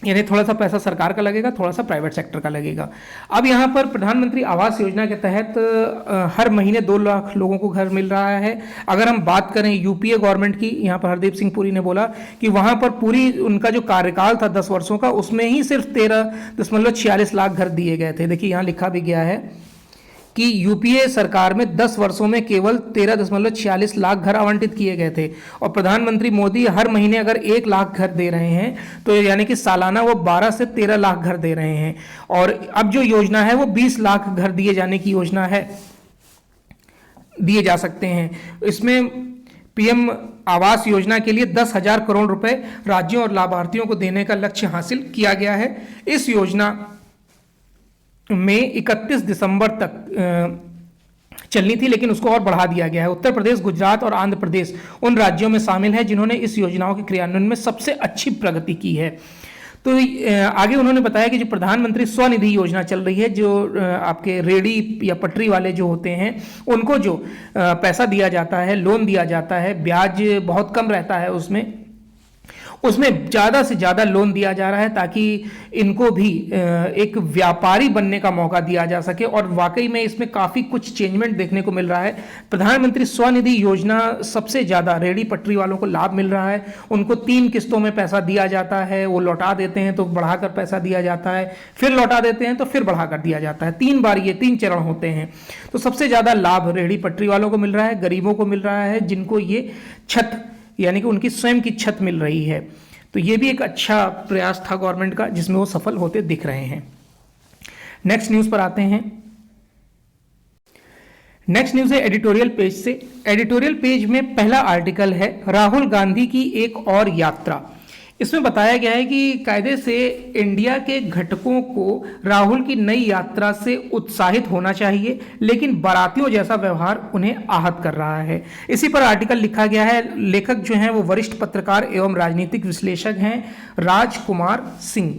यानी थोड़ा सा पैसा सरकार का लगेगा, थोड़ा सा प्राइवेट सेक्टर का लगेगा। अब यहाँ पर प्रधानमंत्री आवास योजना के तहत हर महीने 2 लाख लोगों को घर मिल रहा है। अगर हम बात करें यूपीए गवर्नमेंट की, यहाँ पर हरदीप सिंह पुरी ने बोला कि वहाँ पर पूरी उनका जो कार्यकाल था 10 वर्षों का, उसमें ही सिर्फ 13.46 लाख घर दिए गए थे। देखिए, यहाँ लिखा भी गया है कि यूपीए सरकार में 10 वर्षों में केवल 13.46 लाख घर आवंटित किए गए थे, और प्रधानमंत्री मोदी हर महीने अगर 1 लाख घर दे रहे हैं तो यानी कि सालाना वो 12 से 13 लाख घर दे रहे हैं। और अब जो योजना है वो 20 लाख घर दिए जाने की योजना है, दिए जा सकते हैं। इसमें पीएम आवास योजना के लिए 10,000 करोड़ रुपए राज्यों और लाभार्थियों को देने का लक्ष्य हासिल किया गया है। इस योजना में 31 दिसंबर तक चलनी थी, लेकिन उसको और बढ़ा दिया गया है। उत्तर प्रदेश, गुजरात और आंध्र प्रदेश उन राज्यों में शामिल हैं जिन्होंने इस योजनाओं के क्रियान्वयन में सबसे अच्छी प्रगति की है। तो आगे उन्होंने बताया कि जो प्रधानमंत्री स्वनिधि योजना चल रही है, जो आपके रेडी या पटरी वाले जो होते हैं उनको जो पैसा दिया जाता है, लोन दिया जाता है, ब्याज बहुत कम रहता है, उसमें ज़्यादा से ज़्यादा लोन दिया जा रहा है ताकि इनको भी एक व्यापारी बनने का मौका दिया जा सके। और वाकई में इसमें काफ़ी कुछ चेंजमेंट देखने को मिल रहा है। प्रधानमंत्री स्वनिधि योजना सबसे ज़्यादा रेडी पटरी वालों को लाभ मिल रहा है। उनको 3 किस्तों में पैसा दिया जाता है, वो लौटा देते हैं तो बढ़ाकर पैसा दिया जाता है, फिर लौटा देते हैं तो फिर बढ़ाकर दिया जाता है। 3 बार ये 3 चरण होते हैं। तो सबसे ज़्यादा लाभ रेडी पटरी वालों को मिल रहा है, गरीबों को मिल रहा है, जिनको ये छत यानी कि उनकी स्वयं की छत मिल रही है। तो ये भी एक अच्छा प्रयास था गवर्नमेंट का, जिसमें वो सफल होते दिख रहे हैं। नेक्स्ट न्यूज़ पर आते हैं। नेक्स्ट न्यूज है एडिटोरियल पेज से। एडिटोरियल पेज में पहला आर्टिकल है राहुल गांधी की एक और यात्रा। इसमें बताया गया है कि कायदे से इंडिया के घटकों को राहुल की नई यात्रा से उत्साहित होना चाहिए, लेकिन बारातियों जैसा व्यवहार उन्हें आहत कर रहा है। इसी पर आर्टिकल लिखा गया है। लेखक जो हैं वो वरिष्ठ पत्रकार एवं राजनीतिक विश्लेषक हैं राजकुमार सिंह।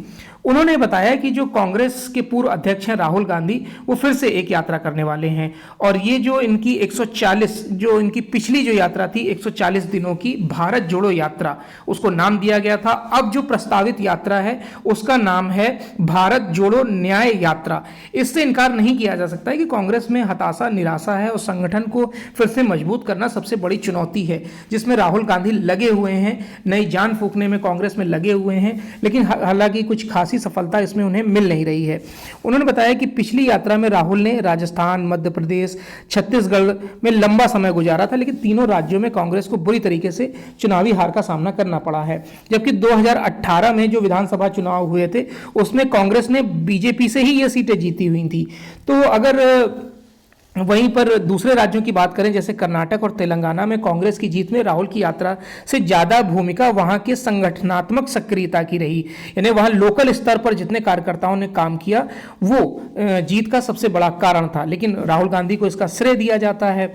उन्होंने बताया कि जो कांग्रेस के पूर्व अध्यक्ष हैं राहुल गांधी, वो फिर से एक यात्रा करने वाले हैं और ये जो इनकी 140 जो इनकी पिछली जो यात्रा थी 140 दिनों की भारत जोड़ो यात्रा, उसको नाम दिया गया था। अब जो प्रस्तावित यात्रा है उसका नाम है भारत जोड़ो न्याय यात्रा। इससे इनकार नहीं किया जा सकता है कि कांग्रेस में हताशा, निराशा है और संगठन को फिर से मजबूत करना सबसे बड़ी चुनौती है, जिसमें राहुल गांधी लगे हुए हैं, नई जान फूंकने में कांग्रेस में लगे हुए हैं। लेकिन हालांकि कुछ खासी सफलता इसमें उन्हें मिल नहीं रही है। उन्होंने बताया कि पिछली यात्रा में राहुल ने राजस्थान, मध्य प्रदेश, छत्तीसगढ़ में लंबा समय गुजारा था, लेकिन तीनों राज्यों में कांग्रेस को बुरी तरीके से चुनावी हार का सामना करना पड़ा है। जबकि 2018 में जो विधानसभा चुनाव हुए थे उसमें कांग्रेस ने बीजेपी से ही ये सीटें जीती हुई थी। तो अगर वहीं पर दूसरे राज्यों की बात करें जैसे कर्नाटक और तेलंगाना में कांग्रेस की जीत में राहुल की यात्रा से ज़्यादा भूमिका वहां के संगठनात्मक सक्रियता की रही, यानी वहां लोकल स्तर पर जितने कार्यकर्ताओं ने काम किया वो जीत का सबसे बड़ा कारण था। लेकिन राहुल गांधी को इसका श्रेय दिया जाता है।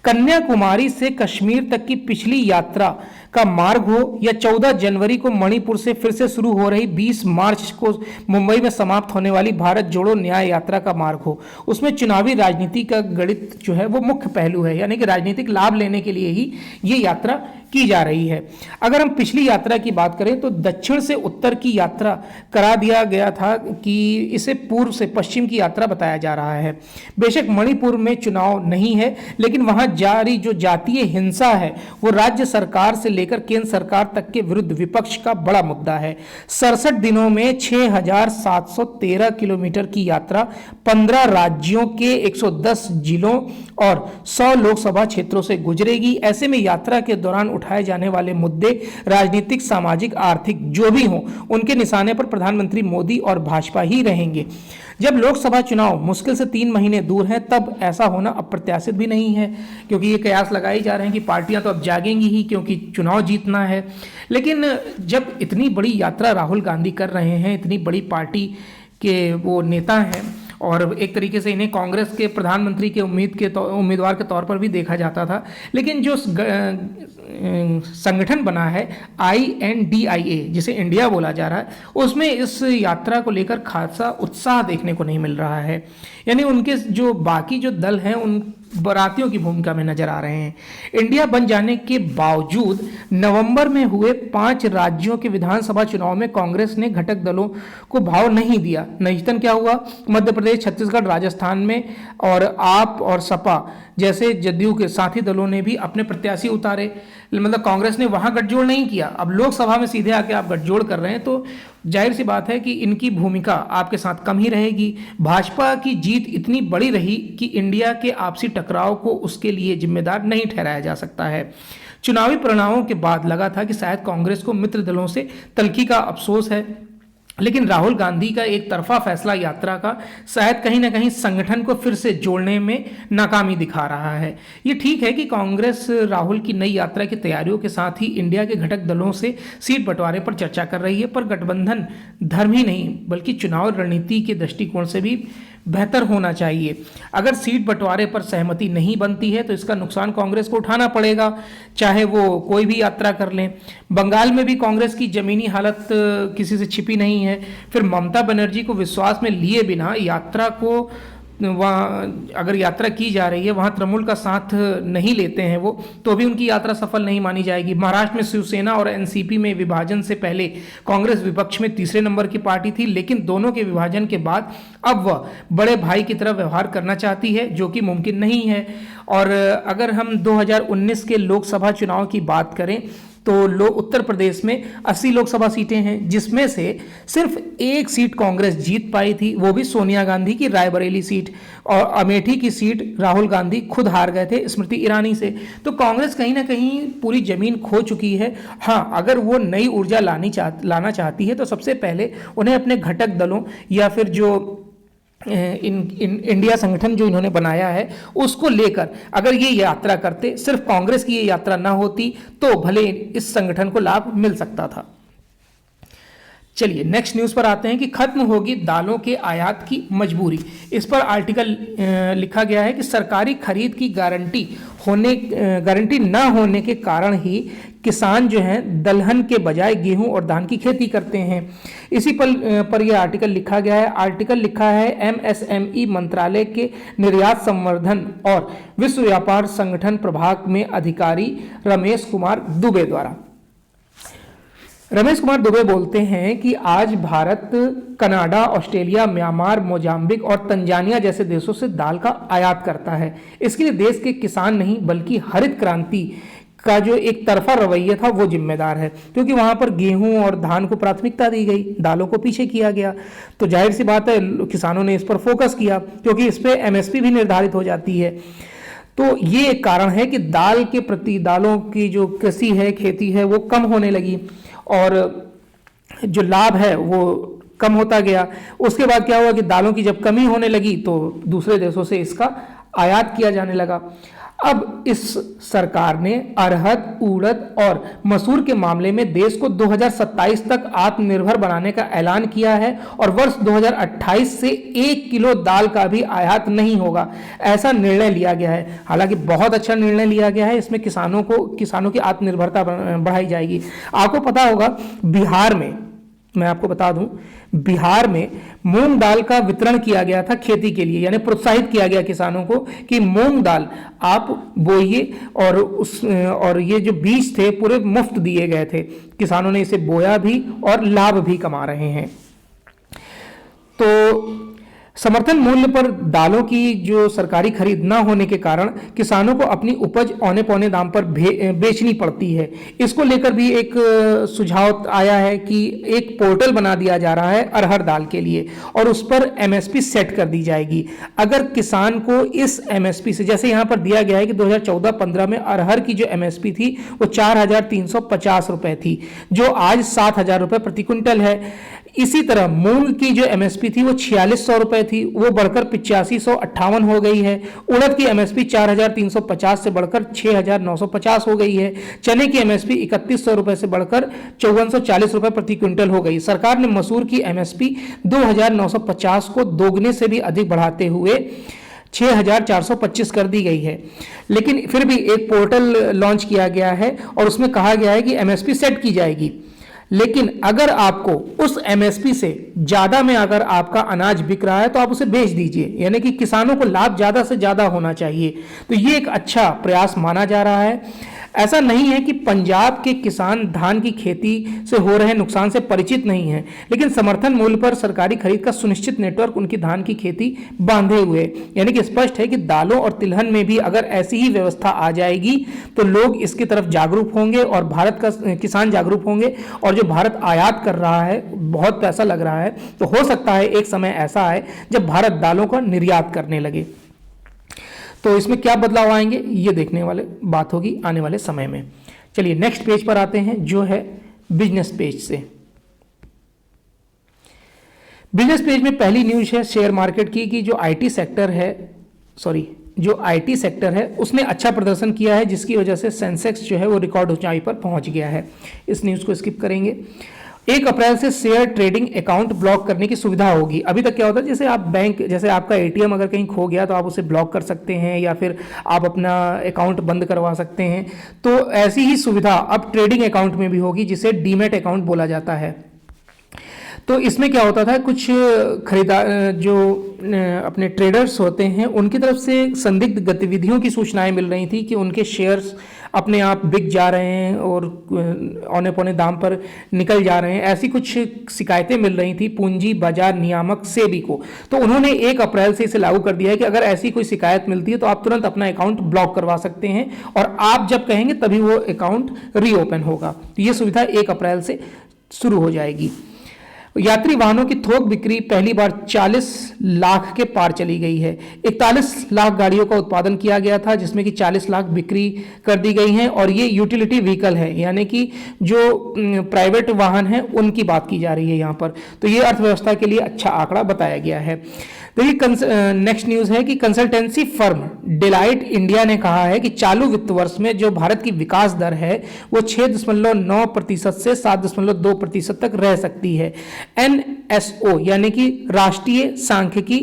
कन्याकुमारी से कश्मीर तक की पिछली यात्रा का मार्ग हो या 14 जनवरी को मणिपुर से फिर से शुरू हो रही 20 मार्च को मुंबई में समाप्त होने वाली भारत जोड़ो न्याय यात्रा का मार्ग हो, उसमें चुनावी राजनीति का गणित जो है वो मुख्य पहलू है, यानी कि राजनीतिक लाभ लेने के लिए ही ये यात्रा की जा रही है। अगर हम पिछली यात्रा की बात करें तो दक्षिण से उत्तर की यात्रा करा दिया गया था कि इसे पूर्व से पश्चिम की यात्रा बताया जा रहा है। बेशक मणिपुर में चुनाव नहीं है, लेकिन वहां जारी जो जातीय हिंसा है वो राज्य सरकार से लेकर केंद्र सरकार तक के विरुद्ध विपक्ष का बड़ा मुद्दा है। 67 दिनों में 6,713 किलोमीटर की यात्रा 15 राज्यों के 110 जिलों और 100 लोकसभा क्षेत्रों से गुजरेगी। ऐसे में यात्रा के दौरान उठाए जाने वाले मुद्दे राजनीतिक, सामाजिक, आर्थिक जो भी हों, उनके निशाने पर प्रधानमंत्री मोदी और भाजपा ही रहेंगे। जब लोकसभा चुनाव मुश्किल से 3 महीने दूर हैं, तब ऐसा होना अप्रत्याशित भी नहीं है, क्योंकि ये कयास लगाए जा रहे हैं कि पार्टियां तो अब जागेंगी ही, क्योंकि चुनाव जीतना है। लेकिन जब इतनी बड़ी यात्रा राहुल गांधी कर रहे हैं, इतनी बड़ी पार्टी के वो नेता हैं और एक तरीके से इन्हें कांग्रेस के प्रधानमंत्री के उम्मीदवार के तौर पर भी देखा जाता था, लेकिन जो संगठन बना है INDIA जिसे इंडिया बोला जा रहा है, उसमें इस यात्रा को लेकर खासा उत्साह देखने को नहीं मिल रहा है। यानी उनके जो बाकी जो दल हैं उन बारातियों की भूमिका में नजर आ रहे हैं। इंडिया बन जाने के बावजूद नवंबर में हुए 5 राज्यों के विधानसभा चुनाव में कांग्रेस ने घटक दलों को भाव नहीं दिया। नतीजतन क्या हुआ? मध्य प्रदेश, छत्तीसगढ़, राजस्थान में और आप और सपा जैसे जदयू के साथी दलों ने भी अपने प्रत्याशी उतारे, मतलब कांग्रेस ने वहां गठजोड़ नहीं किया। अब लोकसभा में सीधे आके आप गठजोड़ कर रहे हैं, तो जाहिर सी बात है कि इनकी भूमिका आपके साथ कम ही रहेगी। भाजपा की जीत इतनी बड़ी रही कि इंडिया के आपसी टकराव को उसके लिए जिम्मेदार नहीं ठहराया जा सकता है। चुनावी परिणामों के बाद लगा था कि शायद कांग्रेस को मित्र दलों से तलखी का अफसोस है, लेकिन राहुल गांधी का एक तरफा फैसला यात्रा का शायद कहीं ना कहीं संगठन को फिर से जोड़ने में नाकामी दिखा रहा है। ये ठीक है कि कांग्रेस राहुल की नई यात्रा की तैयारियों के साथ ही इंडिया के घटक दलों से सीट बंटवारे पर चर्चा कर रही है, पर गठबंधन धर्म ही नहीं बल्कि चुनाव रणनीति के दृष्टिकोण से भी बेहतर होना चाहिए। अगर सीट बंटवारे पर सहमति नहीं बनती है तो इसका नुकसान कांग्रेस को उठाना पड़ेगा, चाहे वो कोई भी यात्रा कर लें। बंगाल में भी कांग्रेस की जमीनी हालत किसी से छिपी नहीं है। फिर ममता बनर्जी को विश्वास में लिए बिना यात्रा को वहाँ अगर यात्रा की जा रही है, वहाँ तृणमूल का साथ नहीं लेते हैं वो, तो भी उनकी यात्रा सफल नहीं मानी जाएगी। महाराष्ट्र में शिवसेना और एनसीपी में विभाजन से पहले कांग्रेस विपक्ष में तीसरे नंबर की पार्टी थी, लेकिन दोनों के विभाजन के बाद अब वह बड़े भाई की तरह व्यवहार करना चाहती है, जो कि मुमकिन नहीं है। और अगर हम 2019 के लोकसभा चुनाव की बात करें तो उत्तर प्रदेश में 80 लोकसभा सीटें हैं, जिसमें से सिर्फ 1 सीट कांग्रेस जीत पाई थी, वो भी सोनिया गांधी की रायबरेली सीट, और अमेठी की सीट राहुल गांधी खुद हार गए थे स्मृति ईरानी से। तो कांग्रेस कहीं ना कहीं पूरी जमीन खो चुकी है। हाँ, अगर वो नई ऊर्जा लाना चाहती है तो सबसे पहले उन्हें अपने घटक दलों या फिर जो इंडिया संगठन जो इन्होंने बनाया है उसको लेकर अगर ये यात्रा करते, सिर्फ कांग्रेस की ये यात्रा ना होती तो भले इस संगठन को लाभ मिल सकता था। चलिए नेक्स्ट न्यूज़ पर आते हैं कि खत्म होगी दालों के आयात की मजबूरी। इस पर आर्टिकल लिखा गया है कि सरकारी खरीद की गारंटी ना होने के कारण ही किसान जो हैं दलहन के बजाय गेहूं और धान की खेती करते हैं। इसी पर यह आर्टिकल लिखा गया है। आर्टिकल लिखा है एमएसएमई मंत्रालय के निर्यात संवर्धन और विश्व व्यापार संगठन प्रभाग में अधिकारी रमेश कुमार दुबे द्वारा। रमेश कुमार दुबे बोलते हैं कि आज Bharat Canada, Australia, Myanmar, Mozambique और तंजानिया जैसे देशों से दाल का आयात करता है। इसके लिए देश के किसान नहीं बल्कि हरित क्रांति का जो एक तरफा रवैया था वो जिम्मेदार है, क्योंकि वहां पर गेहूं और धान को प्राथमिकता दी गई, दालों को पीछे किया गया। तो जाहिर सी बात है किसानों ने इस पर फोकस किया, क्योंकि इस पर एमएसपी भी निर्धारित हो जाती है। तो ये एक कारण है कि दाल के प्रति, दालों की जो कृषि है, खेती है, वो कम होने लगी और जो लाभ है वो कम होता गया। उसके बाद क्या हुआ कि दालों की जब कमी होने लगी तो दूसरे देशों से इसका आयात किया जाने लगा। अब इस सरकार ने अरहर, उड़द और मसूर के मामले में देश को 2027 तक आत्मनिर्भर बनाने का ऐलान किया है और वर्ष 2028 से 1 किलो दाल का भी आयात नहीं होगा, ऐसा निर्णय लिया गया है। हालांकि बहुत अच्छा निर्णय लिया गया है, इसमें किसानों की आत्मनिर्भरता बढ़ाई जाएगी। आपको पता होगा बिहार में, मैं आपको बता दूं, बिहार में मूंग दाल का वितरण किया गया था खेती के लिए, यानी प्रोत्साहित किया गया किसानों को कि मूंग दाल आप बोइए और ये जो बीज थे पूरे मुफ्त दिए गए थे। किसानों ने इसे बोया भी और लाभ भी कमा रहे हैं। तो समर्थन मूल्य पर दालों की जो सरकारी खरीद ना होने के कारण किसानों को अपनी उपज औने पौने दाम पर बेचनी पड़ती है। इसको लेकर भी एक सुझाव आया है कि एक पोर्टल बना दिया जा रहा है अरहर दाल के लिए और उस पर एमएसपी सेट कर दी जाएगी। अगर किसान को इस एमएसपी से, जैसे यहाँ पर दिया गया है कि 2014-15 में अरहर की जो एमएसपी थी वो 4,350 रुपए थी, जो आज 7,000 रुपए प्रति क्विंटल है। इसी तरह मूंग की जो एमएसपी थी वो 4,600 रुपए थी, वो बढ़कर 8,558 हो गई है। उड़द की एमएसपी 4,350 से बढ़कर 6,950 हो गई है। चने की एमएसपी 3,100 रुपए से बढ़कर 5,440 रुपए प्रति क्विंटल हो गई। सरकार ने मसूर की एमएसपी 2,950 को दोगुने से भी अधिक बढ़ाते हुए 6,425 कर दी गई है। लेकिन फिर भी एक पोर्टल लॉन्च किया गया है और उसमें कहा गया है कि एमएसपी सेट की जाएगी। लेकिन अगर आपको उस एमएसपी से ज्यादा में अगर आपका अनाज बिक रहा है तो आप उसे बेच दीजिए, यानी कि किसानों को लाभ ज्यादा से ज्यादा होना चाहिए। तो ये एक अच्छा प्रयास माना जा रहा है। ऐसा नहीं है कि पंजाब के किसान धान की खेती से हो रहे नुकसान से परिचित नहीं है, लेकिन समर्थन मूल्य पर सरकारी खरीद का सुनिश्चित नेटवर्क उनकी धान की खेती बांधे हुए, यानी कि स्पष्ट है कि दालों और तिलहन में भी अगर ऐसी ही व्यवस्था आ जाएगी तो लोग इसकी तरफ जागरूक होंगे और भारत का किसान जागरूक होंगे। और जो भारत आयात कर रहा है, बहुत पैसा लग रहा है, तो हो सकता है एक समय ऐसा आए जब भारत दालों का निर्यात करने लगे। तो इसमें क्या बदलाव आएंगे ये देखने वाले बात होगी आने वाले समय में। चलिए नेक्स्ट पेज पर आते हैं जो है बिजनेस पेज से। बिजनेस पेज में पहली न्यूज है शेयर मार्केट की कि जो आईटी सेक्टर है उसने अच्छा प्रदर्शन किया है, जिसकी वजह से सेंसेक्स जो है वो रिकॉर्ड ऊंचाई पर पहुंच गया है। इस न्यूज को स्किप करेंगे। 1 अप्रैल से शेयर ट्रेडिंग अकाउंट ब्लॉक करने की सुविधा होगी। अभी तक क्या होता है, जैसे आप बैंक, जैसे आपका एटीएम अगर कहीं खो गया तो आप उसे ब्लॉक कर सकते हैं या फिर आप अपना अकाउंट बंद करवा सकते हैं, तो ऐसी ही सुविधा अब ट्रेडिंग अकाउंट में भी होगी, जिसे डीमैट अकाउंट बोला जाता है। तो इसमें क्या होता था, कुछ जो अपने ट्रेडर्स होते हैं उनकी तरफ से संदिग्ध गतिविधियों की सूचनाएं मिल रही थी कि उनके शेयर्स अपने आप बिक जा रहे हैं और औने पौने दाम पर निकल जा रहे हैं, ऐसी कुछ शिकायतें मिल रही थी पूंजी बाजार नियामक सेबी को। तो उन्होंने 1 अप्रैल से इसे लागू कर दिया है कि अगर ऐसी कोई शिकायत मिलती है तो आप तुरंत अपना अकाउंट ब्लॉक करवा सकते हैं और आप जब कहेंगे तभी वो अकाउंट रीओपन होगा। तो ये सुविधा 1 अप्रैल से शुरू हो जाएगी। यात्री वाहनों की थोक बिक्री पहली बार 40 लाख के पार चली गई है। 41 लाख गाड़ियों का उत्पादन किया गया था, जिसमें कि 40 लाख बिक्री कर दी गई हैं और ये यूटिलिटी व्हीकल है, यानी कि जो प्राइवेट वाहन हैं उनकी बात की जा रही है यहाँ पर। तो ये अर्थव्यवस्था के लिए अच्छा आंकड़ा बताया गया है। देखिए नेक्स्ट न्यूज है कि कंसल्टेंसी फर्म डिलाइट इंडिया ने कहा है कि चालू वित्त वर्ष में जो भारत की विकास दर है वो 6.9% से 7.2% तक रह सकती है। NSO यानी कि राष्ट्रीय सांख्यिकी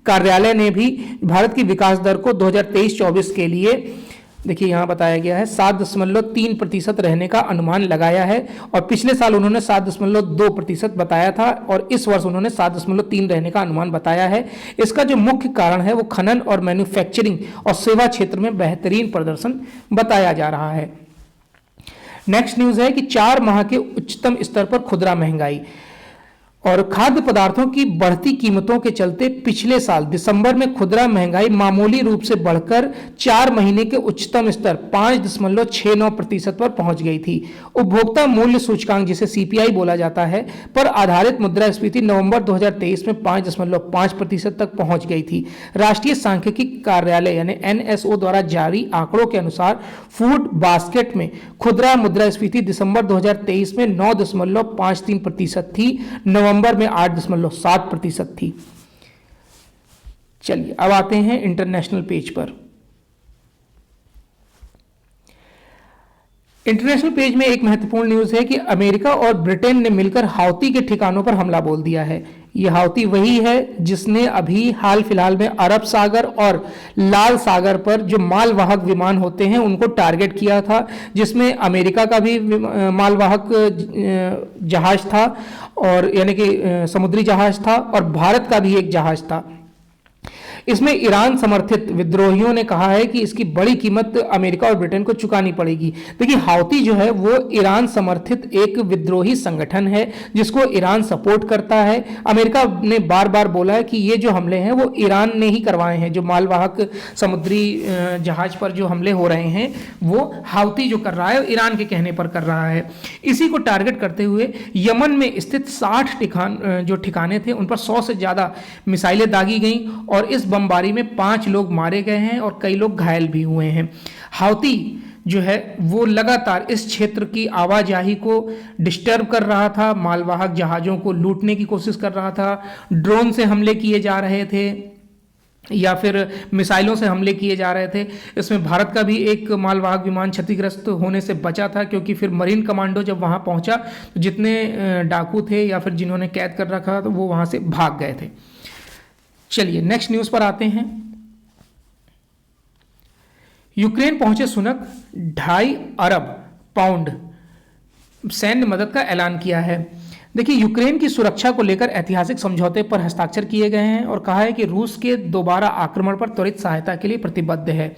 कार्यालय ने भी भारत की विकास दर को 2023-24 के लिए देखिए यहाँ बताया गया है 7.3% रहने का अनुमान लगाया है, और पिछले साल उन्होंने 7.2% बताया था और इस वर्ष उन्होंने 7.3 रहने का अनुमान बताया है। इसका जो मुख्य कारण है वो खनन और मैन्युफैक्चरिंग और सेवा क्षेत्र में बेहतरीन प्रदर्शन बताया जा रहा है। नेक्स्ट न्यूज है कि 4 माह के उच्चतम स्तर पर खुदरा महंगाई और खाद्य पदार्थों की बढ़ती कीमतों के चलते पिछले साल दिसंबर में खुदरा महंगाई मामूली रूप से बढ़कर 4 महीने के उच्चतम स्तर 5.69% पर पहुंच गई थी। उपभोक्ता मूल्य सूचकांक जिसे CPI बोला जाता है पर आधारित मुद्रास्फीति नवंबर 2023 में 5.5% तक पहुंच गई थी। राष्ट्रीय सांख्यिकी कार्यालय यानी NSO द्वारा जारी आंकड़ों के अनुसार फूड बास्केट में खुदरा मुद्रास्फीति दिसंबर 2023 में 9.53% थी, नवंबर में 8.7% थी। चलिए अब आते हैं इंटरनेशनल पेज पर। इंटरनेशनल पेज में एक महत्वपूर्ण न्यूज है कि अमेरिका और ब्रिटेन ने मिलकर हाउती के ठिकानों पर हमला बोल दिया है। यह हाउती वही है जिसने अभी हाल फिलहाल में अरब सागर और लाल सागर पर जो मालवाहक विमान होते हैं उनको टारगेट किया था, जिसमें अमेरिका का भी मालवाहक जहाज था और यानी कि समुद्री जहाज था और भारत का भी एक जहाज था। इसमें ईरान समर्थित विद्रोहियों ने कहा है कि इसकी बड़ी कीमत अमेरिका और ब्रिटेन को चुकानी पड़ेगी। देखिए हाउती जो है वो ईरान समर्थित एक विद्रोही संगठन है जिसको ईरान सपोर्ट करता है। अमेरिका ने बार बार बोला है कि ये जो हमले हैं वो ईरान ने ही करवाए हैं, जो मालवाहक समुद्री जहाज पर जो हमले हो रहे हैं वो हाउती जो कर रहा है ईरान के कहने पर कर रहा है। इसी को टारगेट करते हुए यमन में स्थित 60 जो ठिकाने थे उन पर 100 से ज़्यादा मिसाइलें दागी गई और इस बमबारी में 5 लोग मारे गए हैं और कई लोग घायल भी हुए हैं। हाउती जो है वो लगातार इस क्षेत्र की आवाजाही को डिस्टर्ब कर रहा था, मालवाहक जहाज़ों को लूटने की कोशिश कर रहा था, ड्रोन से हमले किए जा रहे थे या फिर मिसाइलों से हमले किए जा रहे थे। इसमें भारत का भी एक मालवाहक विमान क्षतिग्रस्त होने से बचा था, क्योंकि फिर मरीन कमांडो जब वहाँ पहुँचा तो जितने डाकू थे या फिर जिन्होंने कैद कर रखा था वो वहाँ से भाग गए थे। चलिए नेक्स्ट न्यूज़ पर आते हैं। यूक्रेन पहुंचे सुनक 2.5 अरब पाउंड सैन्य मदद का ऐलान किया है। देखिए यूक्रेन की सुरक्षा को लेकर ऐतिहासिक समझौते पर हस्ताक्षर किए गए हैं और कहा है कि रूस के दोबारा आक्रमण पर त्वरित सहायता के लिए प्रतिबद्ध है।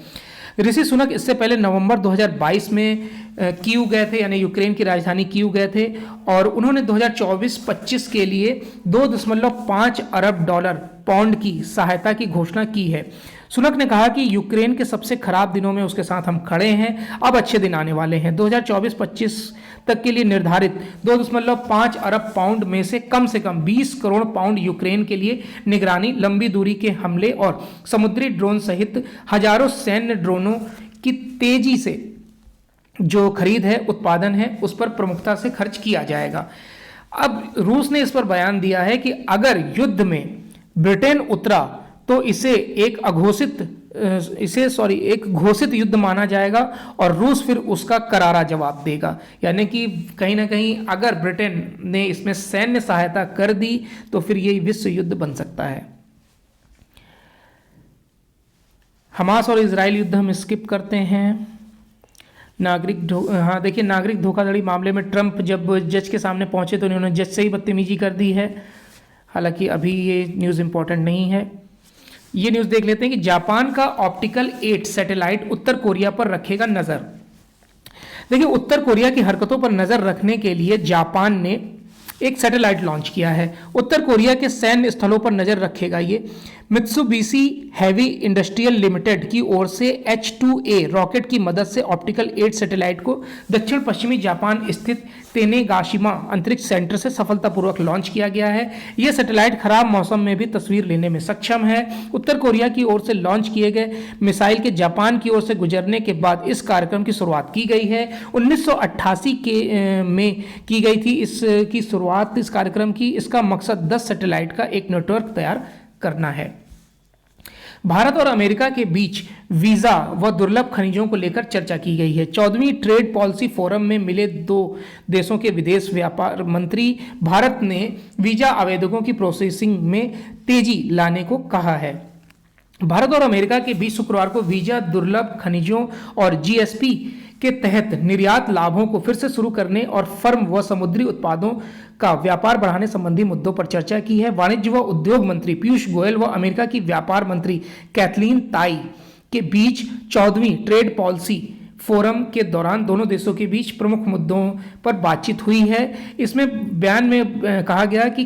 ऋषि सुनक इससे पहले नवंबर 2022 में कीव गए थे, यानी यूक्रेन की राजधानी कीव गए थे और उन्होंने 2024-25 के लिए 2.5 अरब पाउंड की सहायता की घोषणा की है। सुनक ने कहा कि यूक्रेन के सबसे खराब दिनों में उसके साथ हम खड़े हैं, अब अच्छे दिन आने वाले हैं। 2024-25 तक के लिए निर्धारित 2.5 अरब पाउंड में से कम 20 करोड़ पाउंड यूक्रेन के लिए निगरानी, लंबी दूरी के हमले और समुद्री ड्रोन सहित हजारों सैन्य ड्रोनों की तेजी से जो खरीद है, उत्पादन है, उस पर प्रमुखता से खर्च किया जाएगा। अब रूस ने इस पर बयान दिया है कि अगर युद्ध में ब्रिटेन उतरा तो एक घोषित युद्ध माना जाएगा और रूस फिर उसका करारा जवाब देगा। यानी कि कहीं ना कहीं अगर ब्रिटेन ने इसमें सैन्य सहायता कर दी तो फिर ये विश्व युद्ध बन सकता है। हमास और इजराइल युद्ध हम स्किप करते हैं। नागरिक धोखाधड़ी मामले में ट्रंप जब जज के सामने पहुंचे तो उन्होंने जज से ही बदतमीजी कर दी है। हालांकि अभी ये न्यूज़ इंपॉर्टेंट नहीं है। ये न्यूज़ देख लेते हैं कि जापान का ऑप्टिकल 8 सैटेलाइट उत्तर कोरिया पर रखेगा नज़र। देखिए उत्तर कोरिया की हरकतों पर नज़र रखने के लिए जापान ने एक सैटेलाइट लॉन्च किया है। उत्तर कोरिया के सैन्य स्थलों पर नज़र रखेगा ये। मित्सुबिशी हेवी इंडस्ट्रियल लिमिटेड की ओर से H2A रॉकेट की मदद से ऑप्टिकल 8 सैटेलाइट को दक्षिण पश्चिमी जापान स्थित तेनेगाशिमा अंतरिक्ष सेंटर से सफलतापूर्वक लॉन्च किया गया है। यह सैटेलाइट खराब मौसम में भी तस्वीर लेने में सक्षम है। उत्तर कोरिया की ओर से लॉन्च किए गए मिसाइल के जापान की ओर से गुजरने के बाद इस कार्यक्रम की शुरुआत की गई है। 1988 में की गई थी इसकी शुरुआत इस कार्यक्रम की। इसका मकसद 10 सैटेलाइट का एक नेटवर्क तैयार करना है। भारत और अमेरिका के बीच वीजा व दुर्लभ खनिजों को लेकर चर्चा की गई है। 14वीं ट्रेड पॉलिसी फोरम में मिले दो देशों के विदेश व्यापार मंत्री भारत ने वीजा आवेदकों की प्रोसेसिंग में तेजी लाने को कहा है। भारत और अमेरिका के बीच शुक्रवार को वीजा, दुर्लभ खनिजों और जीएसपी के तहत निर्यात लाभों को फिर से शुरू करने और फर्म व समुद्री उत्पादों का व्यापार बढ़ाने संबंधी मुद्दों पर चर्चा की है। वाणिज्य व उद्योग मंत्री पीयूष गोयल व अमेरिका की व्यापार मंत्री कैथलीन ताई के बीच 14वीं ट्रेड पॉलिसी फोरम के दौरान दोनों देशों के बीच प्रमुख मुद्दों पर बातचीत हुई है। इसमें बयान में कहा गया कि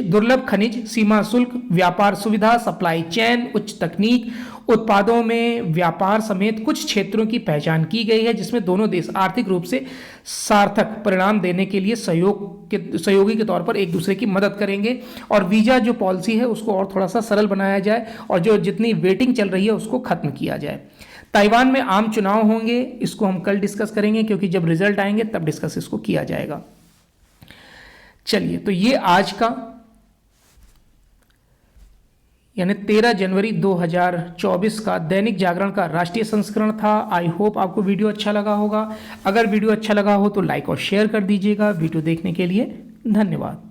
दुर्लभ खनिज, सीमा शुल्क, व्यापार सुविधा, सप्लाई चेन, उच्च तकनीक, उत्पादों में व्यापार समेत कुछ क्षेत्रों की पहचान की गई है जिसमें दोनों देश आर्थिक रूप से सार्थक परिणाम देने के लिए सहयोगी के तौर पर एक दूसरे की मदद करेंगे और वीजा जो पॉलिसी है उसको और थोड़ा सा सरल बनाया जाए और जो जितनी वेटिंग चल रही है उसको खत्म किया जाए। ताइवान में आम चुनाव होंगे, इसको हम कल डिस्कस करेंगे क्योंकि जब रिजल्ट आएंगे तब डिस्कस इसको किया जाएगा। चलिए, तो ये आज का यानी 13 जनवरी 2024 का दैनिक जागरण का राष्ट्रीय संस्करण था। आई होप आपको वीडियो अच्छा लगा होगा। अगर वीडियो अच्छा लगा हो तो लाइक और शेयर कर दीजिएगा। वीडियो देखने के लिए धन्यवाद।